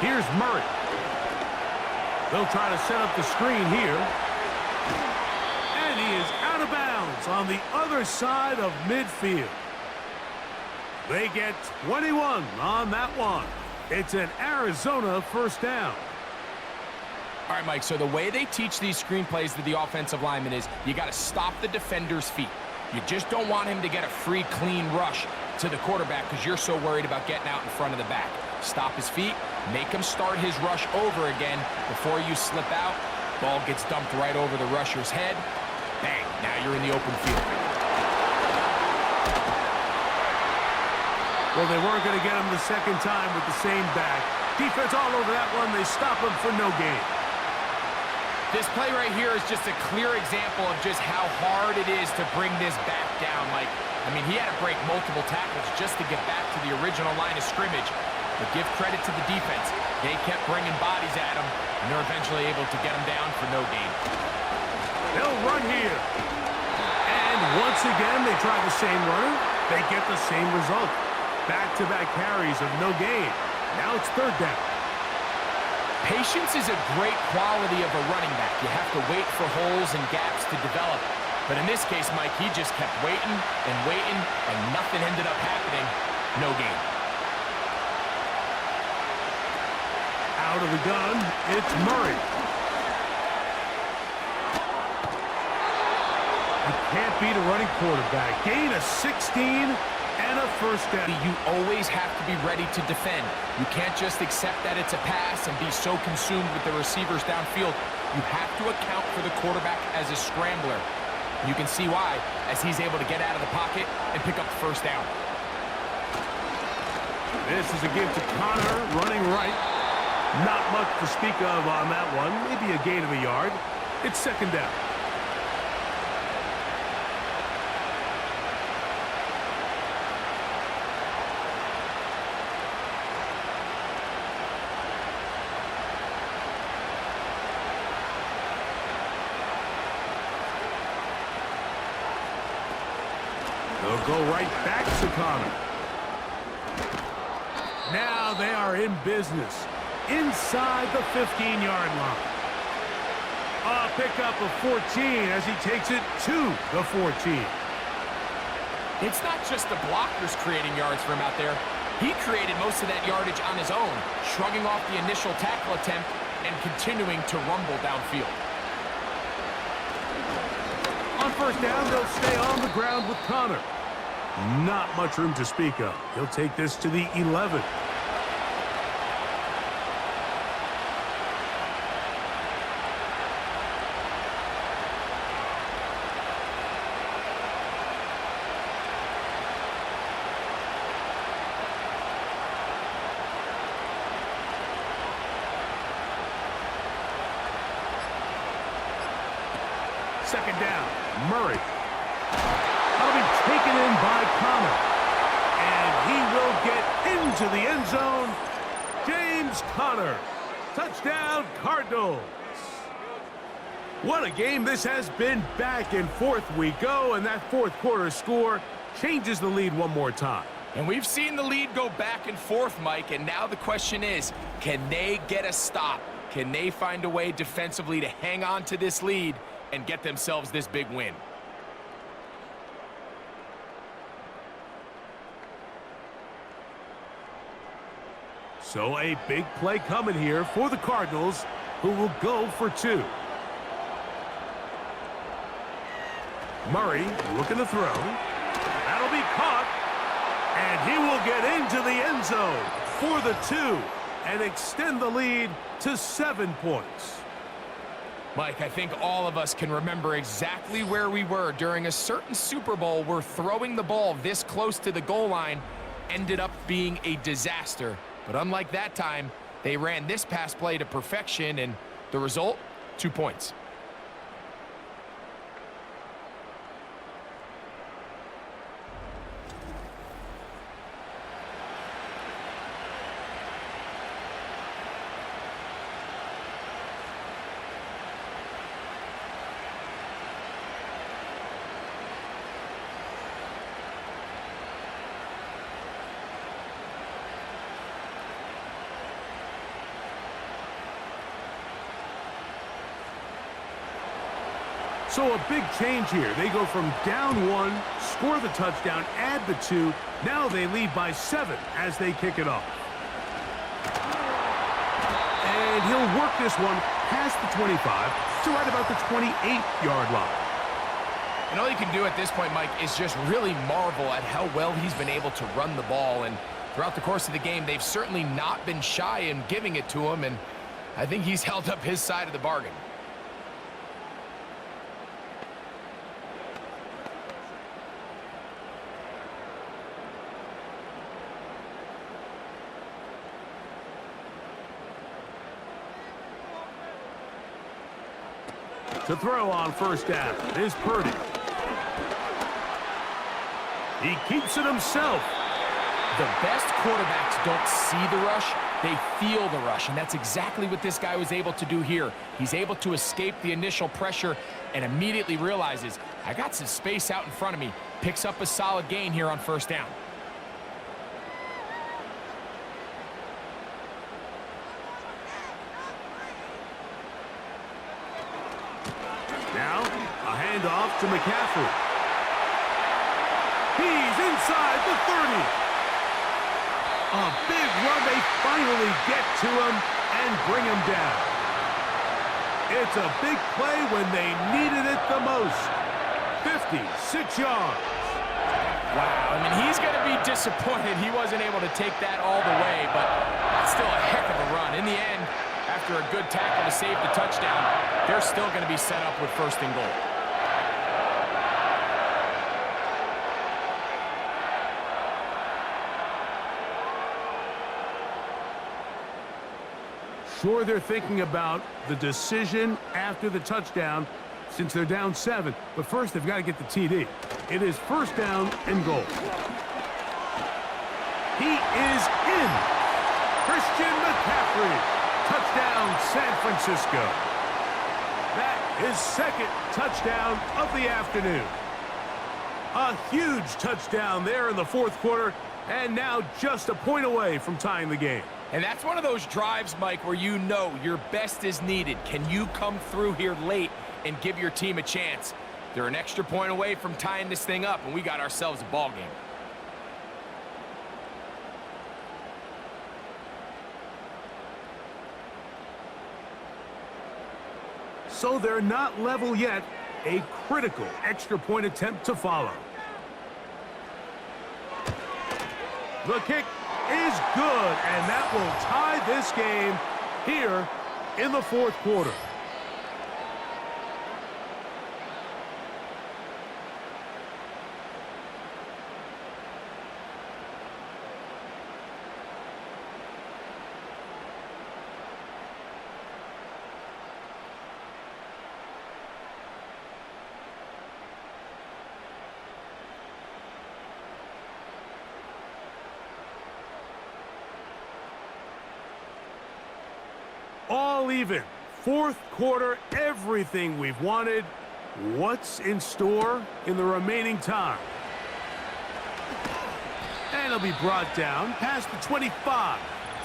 Speaker 2: Here's Murray. They'll try to set up the screen here. And he is out of bounds on the other side of midfield. They get 21 on that one. It's an Arizona 1st down.
Speaker 3: All right, Mike, so the way they teach these screenplays to the offensive lineman is you got to stop the defender's feet. You just don't want him to get a free, clean rush to the quarterback because you're so worried about getting out in front of the back. Stop his feet, make him start his rush over again before you slip out. Ball gets dumped right over the rusher's head. Bang, now you're in the open field.
Speaker 2: Well, they weren't going to get him the 2nd time with the same back. Defense all over that one. They stop him for no gain.
Speaker 3: This play right here is just a clear example of just how hard it is to bring this back down. Like, I mean, he had to break multiple tackles just to get back to the original line of scrimmage. But give credit to the defense. They kept bringing bodies at him, and they're eventually able to get him down for no gain.
Speaker 2: They'll run here. And once again, they try the same runner. They get the same result. Back-to-back carries of no gain. Now it's 3rd down.
Speaker 3: Patience is a great quality of a running back. You have to wait for holes and gaps to develop. But in this case, Mike, he just kept waiting and waiting, and nothing ended up happening. No gain.
Speaker 2: Out of the gun, it's Murray. You can't beat a running quarterback. Gain of 16 and a 1st down.
Speaker 3: You always have to be ready to defend. You can't just accept that it's a pass and be so consumed with the receivers downfield. You have to account for the quarterback as a scrambler. You can see why, as he's able to get out of the pocket and pick up the 1st down.
Speaker 2: This is a give to Connor, running right. Not much to speak of on that one. Maybe a gain of a yard. It's second down. They'll go right back to Connor. Now they are in business inside the 15-yard line. A pickup of 14 as he takes it to the 14.
Speaker 3: It's not just the blockers creating yards for him out there. He created most of that yardage on his own, shrugging off the initial tackle attempt and continuing to rumble downfield.
Speaker 2: On first down, they'll stay on the ground with Connor. Not much room to speak of. He'll take this to the 11. Second down, Murray. That'll be taken in by Connor. And he will get into the end zone. James Conner. Touchdown, Cardinals. What a game this has been. Back and forth we go, and that fourth quarter score changes the lead one more time.
Speaker 3: And we've seen the lead go back and forth, Mike, and now the question is, can they get a stop? Can they find a way defensively to hang on to this lead and get themselves this big win?
Speaker 2: So a big play coming here for the Cardinals, who will go for two. Murray looking to throw. That'll be caught. And he will get into the end zone for the two and extend the lead to 7 points.
Speaker 3: Mike, I think all of us can remember exactly where we were during a certain Super Bowl where throwing the ball this close to the goal line ended up being a disaster. But unlike that time, they ran this pass play to perfection, and the result, 2 points.
Speaker 2: So a big change here. They go from down 1, score the touchdown, add the 2. Now they lead by 7 as they kick it off. And he'll work this one past the 25 to right about the 28-yard line.
Speaker 3: And all you can do at this point, Mike, is just really marvel at how well he's been able to run the ball. And throughout the course of the game, they've certainly not been shy in giving it to him. And I think he's held up his side of the bargain.
Speaker 2: To throw on first down is Purdy. He keeps it himself.
Speaker 3: The best quarterbacks don't see the rush, they feel the rush, and that's exactly what this guy was able to do here. He's able to escape the initial pressure and immediately realizes, I got some space out in front of me. Picks up a solid gain here on first down.
Speaker 2: Now, a handoff to McCaffrey. He's inside the 30. A big run. They finally get to him and bring him down. It's a big play when they needed it the most. 56 yards.
Speaker 3: Wow, I mean, he's going to be disappointed he wasn't able to take that all the way, but that's still a heck of a run. In the end, after a good tackle to save the touchdown, they're still going to be set up with first and goal.
Speaker 2: sure they're thinking about the decision after the touchdown since they're down 7. But first, they've got to get the TD. It is first down and goal. He is in. Christian McCaffrey. Touchdown, San Francisco. That is second touchdown of the afternoon. A huge touchdown there in the fourth quarter, and now just a point away from tying the game.
Speaker 3: And that's one of those drives, Mike, where you know your best is needed. Can you come through here late and give your team a chance? They're an extra point away from tying this thing up, and we got ourselves a ball game.
Speaker 2: So they're not level yet. A critical extra point attempt to follow. The kick is good, and that will tie this game here in the fourth quarter. All even. Fourth quarter, everything we've wanted. What's in store in the remaining time? And it'll be brought down past the 25.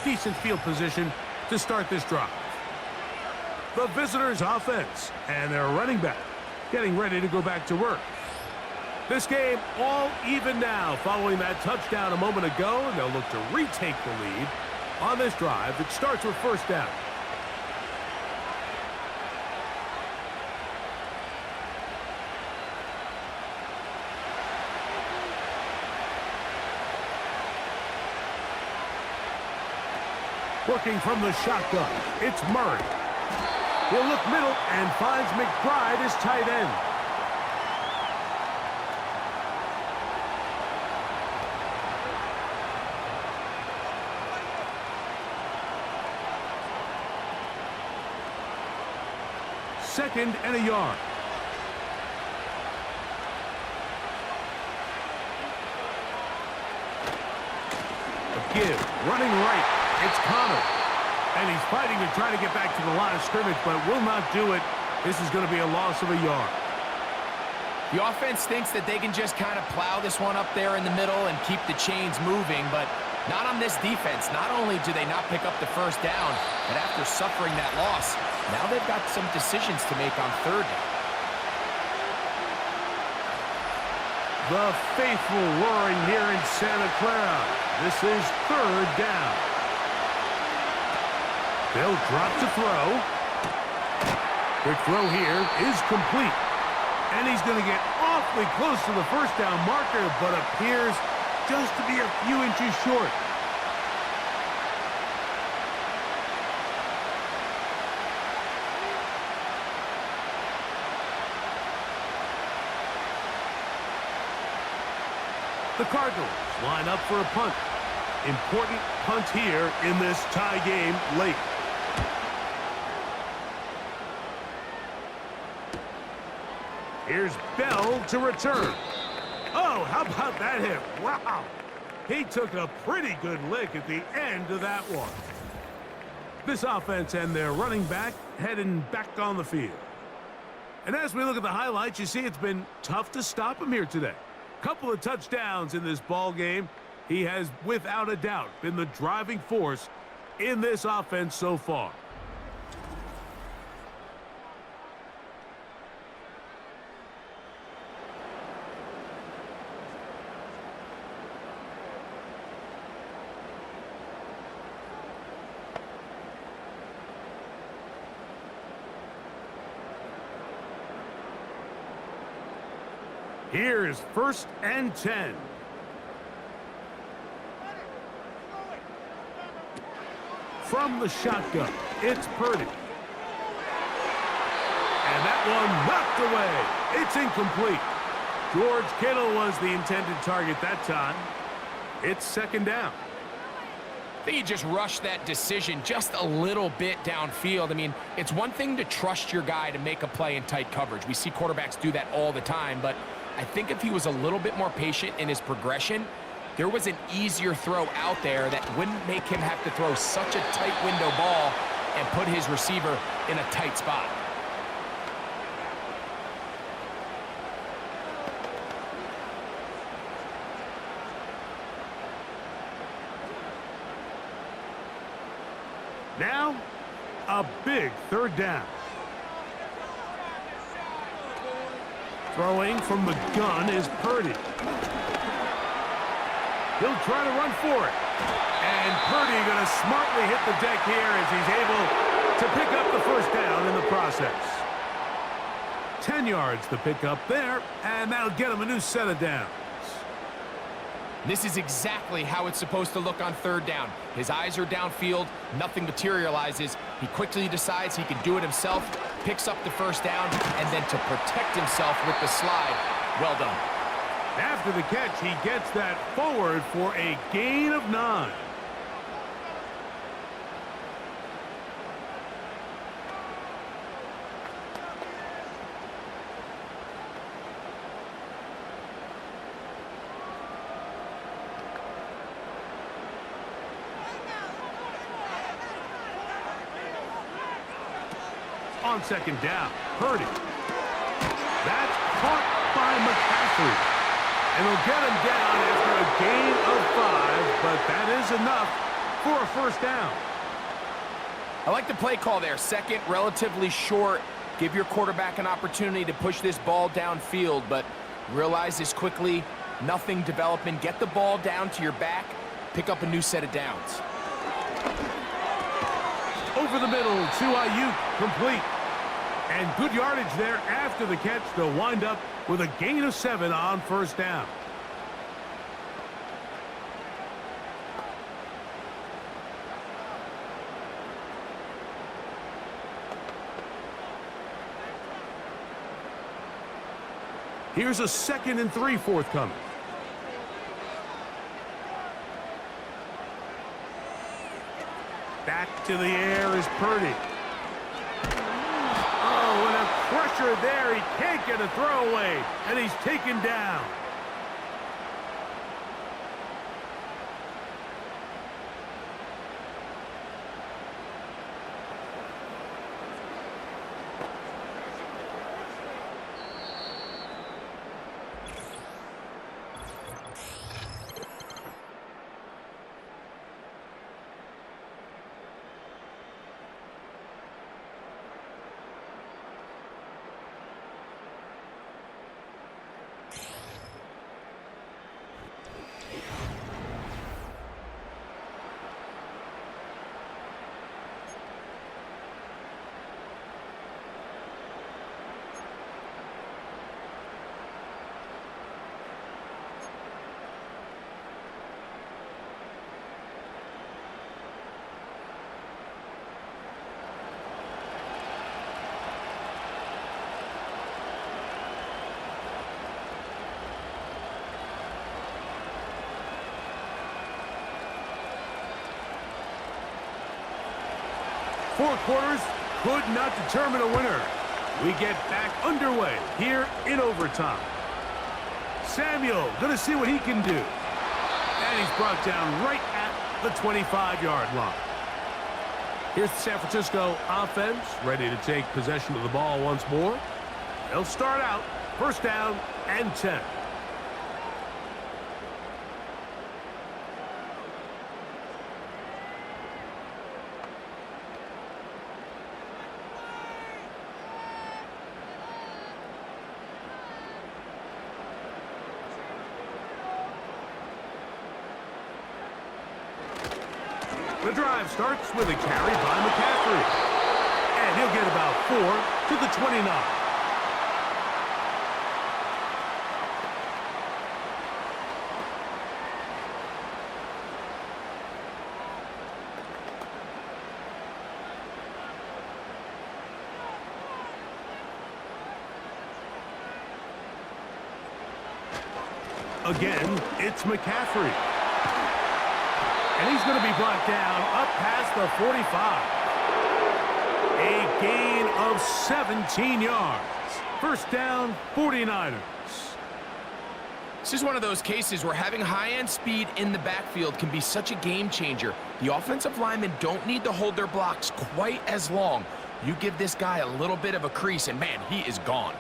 Speaker 2: Decent field position to start this drive. The visitors' offense and their running back getting ready to go back to work. This game all even now following that touchdown a moment ago, and they'll look to retake the lead on this drive that starts with first down. Working from the shotgun, it's Murray. He'll look middle and finds McBride as tight end. Second and a yard. A give, running right. It's Connor. And he's fighting to try to get back to the line of scrimmage, but will not do it. This is going to be a loss of a yard.
Speaker 3: The offense thinks that they can just kind of plow this one up there in the middle and keep the chains moving, but not on this defense. Not only do they not pick up the first down, but after suffering that loss, now they've got some decisions to make on third down.
Speaker 2: The faithful roaring here in Santa Clara. This is third down. They'll drop to throw. Quick throw here is complete. And he's going to get awfully close to the first down marker, but appears just to be a few inches short. The Cardinals line up for a punt. Important punt here in this tie game late. Here's Bell to return. Oh, how about that hit? Wow. He took a pretty good lick at the end of that one. This offense and their running back heading back on the field. And as we look at the highlights, you see it's been tough to stop him here today. Couple of touchdowns in this ball game. He has, without a doubt, been the driving force in this offense so far. Here's first and 10. From the shotgun, it's Purdy. And that one knocked away. It's incomplete. George Kittle was the intended target that time. It's second down.
Speaker 3: I think he just rushed that decision just a little bit downfield. I mean, it's one thing to trust your guy to make a play in tight coverage. We see quarterbacks do that all the time, but I think if he was a little bit more patient in his progression, there was an easier throw out there that wouldn't make him have to throw such a tight window ball and put his receiver in a tight spot.
Speaker 2: Now, a big third down. Throwing from the gun is Purdy. He'll try to run for it. And Purdy going to smartly hit the deck here as he's able to pick up the first down in the process. 10 yards to pick up there, and that'll get him a new set of downs.
Speaker 3: This is exactly how it's supposed to look on third down. His eyes are downfield, nothing materializes. He quickly decides he can do it himself, picks up the first down, and then to protect himself with the slide. Well done.
Speaker 2: After the catch, he gets that forward for a gain of 9. On second down, Purdy. That's caught by McCaffrey. And he'll get him down after a gain of 5, but that is enough for a first down.
Speaker 3: I like the play call there. Second, relatively short. Give your quarterback an opportunity to push this ball downfield, but realize this quickly, nothing developing. Get the ball down to your back, pick up a new set of downs.
Speaker 2: Over the middle to Ayuk, complete. And good yardage there after the catch. They'll wind up with a gain of 7 on first down. Here's a 2nd and 3 forthcoming. Back to the air is Purdy. Oh, and a pressure there. He can't get a throwaway, and he's taken down. Four quarters could not determine a winner. We get back underway here in overtime. Samuel going to see what he can do. And he's brought down right at the 25-yard line. Here's the San Francisco offense ready to take possession of the ball once more. They'll start out first down and 10. The drive starts with a carry by McCaffrey. And he'll get about 4 to the 29. Again, it's McCaffrey. And he's going to be brought down up past the 45. A gain of 17 yards. First down, 49ers.
Speaker 3: This is one of those cases where having high-end speed in the backfield can be such a game changer. The offensive linemen don't need to hold their blocks quite as long. You give this guy a little bit of a crease, and man, he is gone.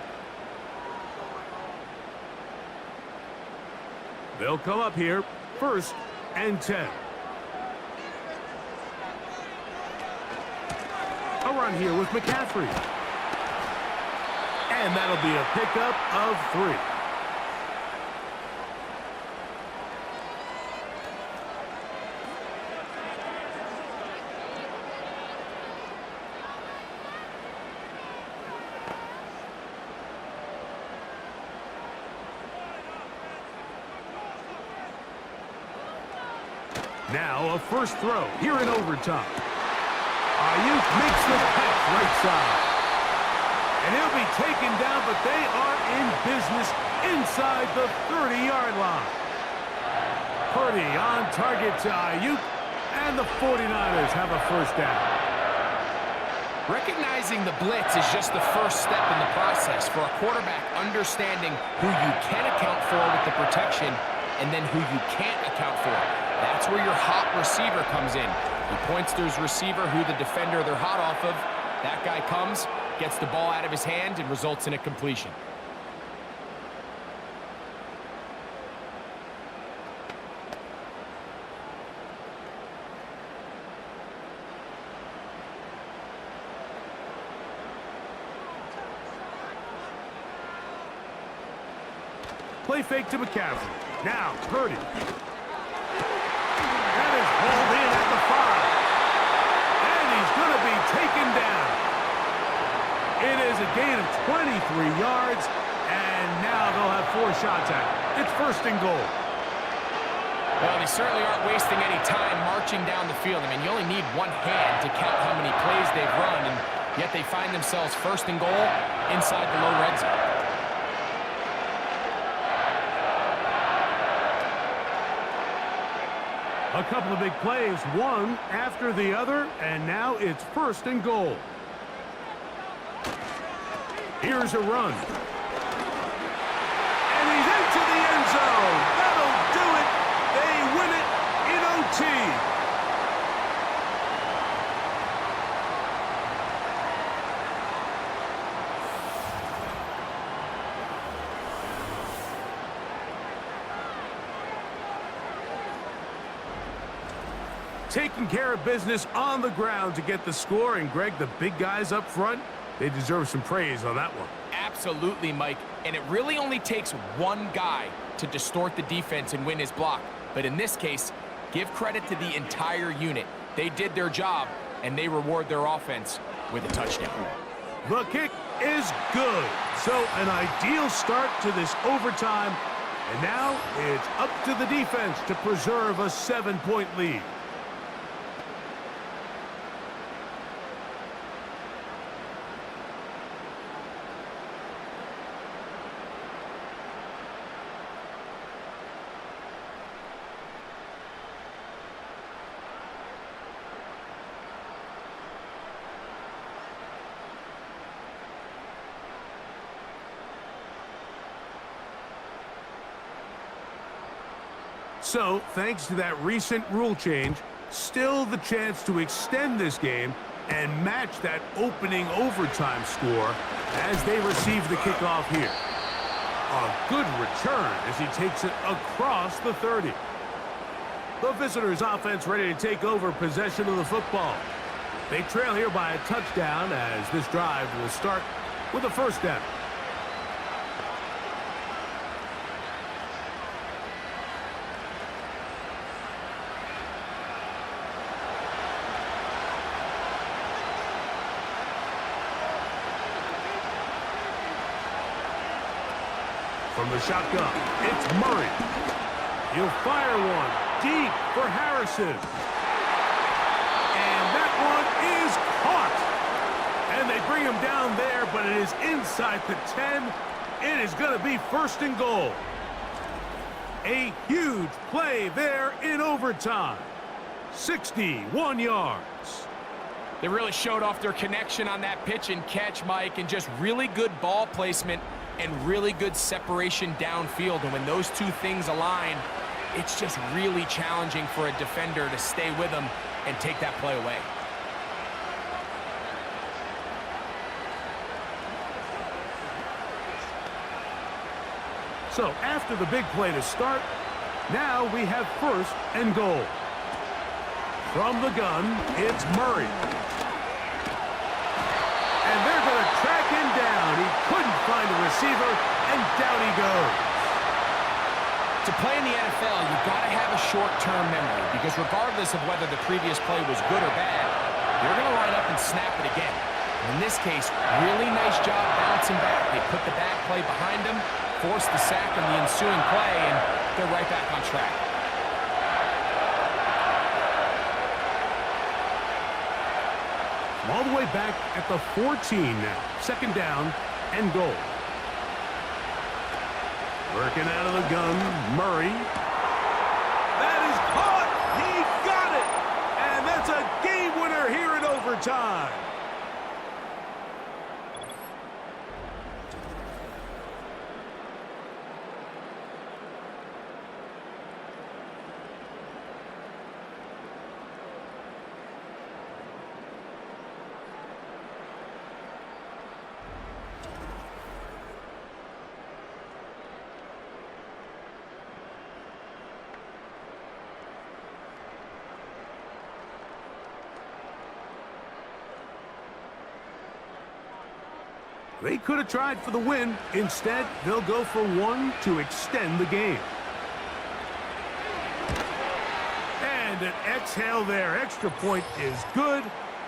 Speaker 2: They'll come up here, 1st and 10. A run here with McCaffrey. And that'll be a pickup of 3. Now a first throw here in overtime. Ayuk makes the catch right side. And he'll be taken down, but they are in business inside the 30-yard line. Purdy on target to Ayuk, and the 49ers have a first down.
Speaker 3: Recognizing the blitz is just the first step in the process for a quarterback understanding who you can account for with the protection and then who you can't account for. That's where your hot receiver comes in. He points to his receiver, who the defender they're hot off of. That guy comes, gets the ball out of his hand, and results in a completion.
Speaker 2: Play fake to McCaffrey. Now, Purdy. That is hauled in at the 5. And he's going to be taken down. It is a gain of 23 yards, and now they'll have 4 shots at it. It's 1st and goal.
Speaker 3: Well, they certainly aren't wasting any time marching down the field. I mean, you only need one hand to count how many plays they've run, and yet they find themselves 1st and goal inside the low red zone.
Speaker 2: A couple of big plays, one after the other, and now it's 1st and goal. Here's a run. And he's into the end zone. That'll do it. They win it in OT. Taking care of business on the ground to get the score. And, Greg, the big guys up front, they deserve some praise on that one.
Speaker 3: Absolutely, Mike. And it really only takes one guy to distort the defense and win his block. But in this case, give credit to the entire unit. They did their job, and they reward their offense with a touchdown.
Speaker 2: The kick is good. So an ideal start to this overtime. And now it's up to the defense to preserve a 7-point lead. So, thanks to that recent rule change, still the chance to extend this game and match that opening overtime score as they receive the kickoff here. A good return as he takes it across the 30. The visitors' offense ready to take over possession of the football. They trail here by a touchdown as this drive will start with a 1st down. From the shotgun, it's Murray. He'll fire one deep for Harrison. And that one is caught. And they bring him down there, but it is inside the 10. It is going to be 1st and goal. A huge play there in overtime. 61 yards.
Speaker 3: They really showed off their connection on that pitch and catch, Mike, and just really good ball placement and really good separation downfield. And when those two things align, it's just really challenging for a defender to stay with them and take that play away.
Speaker 2: So after the big play to start, now we have 1st and goal. From the gun, it's Murray. And they're going to track him down. He couldn't find a receiver, and down he goes.
Speaker 3: To play in the NFL, you've got to have a short-term memory, because regardless of whether the previous play was good or bad, you're going to line up and snap it again. In this case, really nice job bouncing back. They put the back play behind them, forced the sack in the ensuing play, and they're right back on track.
Speaker 2: All the way back at the 14 now. 2nd down and goal. Working out of the gun, Murray. That is caught! He got it! And that's a game winner here in overtime. They could have tried for the win. Instead, they'll go for 1 to extend the game. And an exhale there. Extra point is good.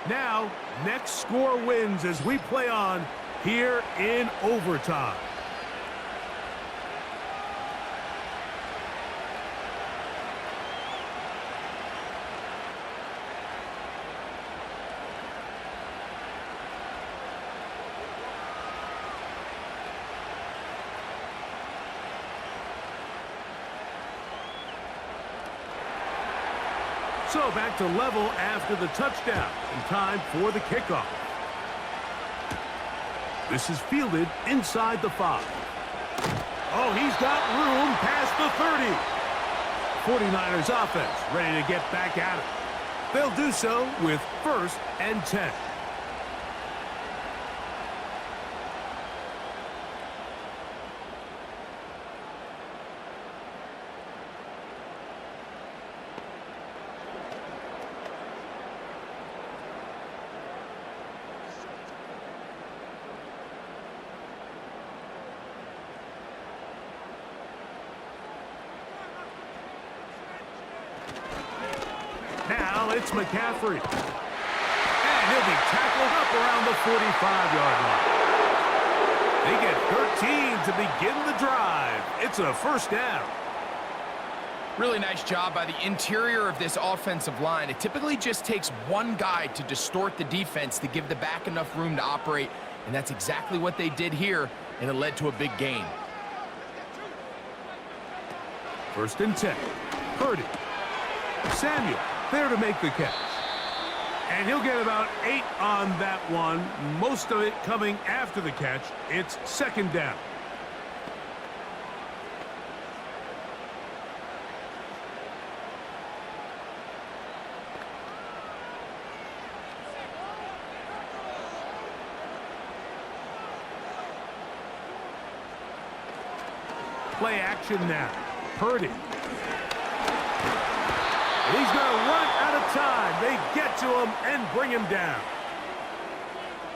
Speaker 2: Now, next score wins as we play on here in overtime. So back to level after the touchdown, and time for the kickoff. This is fielded inside the 5. Oh, he's got room past the 30. 49ers offense ready to get back at it. They'll do so with 1st and 10. Now it's McCaffrey. And he'll be tackled up around the 45-yard line. They get 13 to begin the drive. It's a 1st down.
Speaker 3: Really nice job by the interior of this offensive line. It typically just takes one guy to distort the defense to give the back enough room to operate, and that's exactly what they did here, and it led to a big gain.
Speaker 2: 1st and 10. Purdy. Samuel there to make the catch. And he'll get about 8 on that one, most of it coming after the catch. It's 2nd down. Play action now. Purdy. He's going to run out of time. They get to him and bring him down.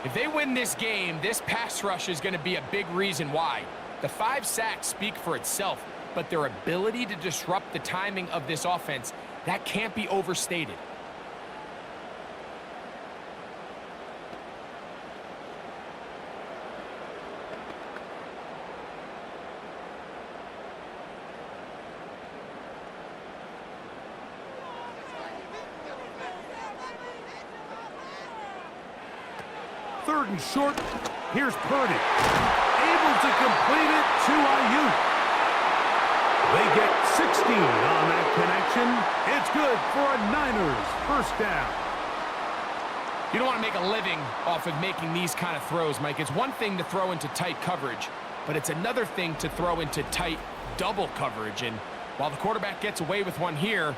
Speaker 3: If they win this game, this pass rush is going to be a big reason why. The 5 sacks speak for itself, but their ability to disrupt the timing of this offense, that can't be overstated.
Speaker 2: Third and short. Here's Purdy. Able to complete it to Ayuk. They get on that connection. It's good for a Niners first down.
Speaker 3: You don't want to make a living off of making these kind of throws, Mike. It's one thing to throw into tight coverage, but it's another thing to throw into tight double coverage. And while the quarterback gets away with one here,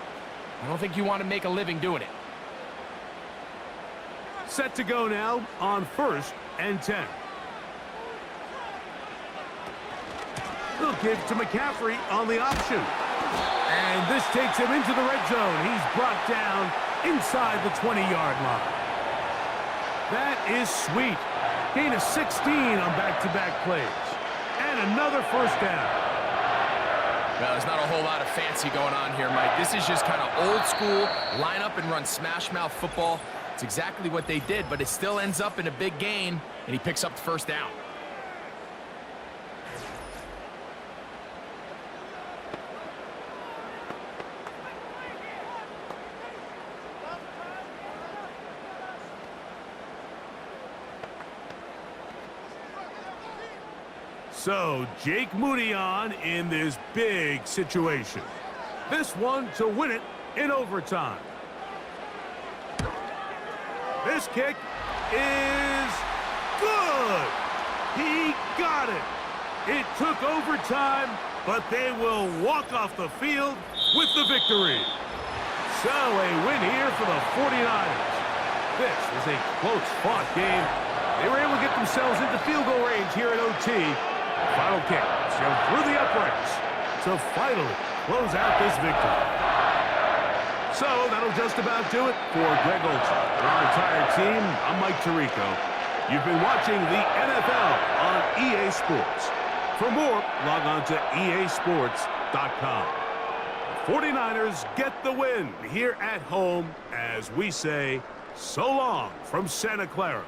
Speaker 3: I don't think you want to make a living doing it.
Speaker 2: Set to go now on 1st and 10. They'll give to McCaffrey on the option. And this takes him into the red zone. He's brought down inside the 20-yard line. That is sweet. Gain of 16 on back-to-back plays. And another first down.
Speaker 3: Well, there's not a whole lot of fancy going on here, Mike. This is just kind of old school, line up and run smash mouth football. It's exactly what they did, but it still ends up in a big gain, and he picks up the first down.
Speaker 2: So, Jake Moody on in this big situation. This one to win it in overtime. This kick is good. He got it. It took overtime, but they will walk off the field with the victory. So, a win here for the 49ers. This was a close-fought game. They were able to get themselves into field goal range here at OT. Final kick, shoved through the uprights to finally close out this victory. So that'll just about do it for Greg Olson and our entire team. I'm Mike Tirico. You've been watching the NFL on EA Sports. For more, log on to easports.com. The 49ers get the win here at home as we say so long from Santa Clara.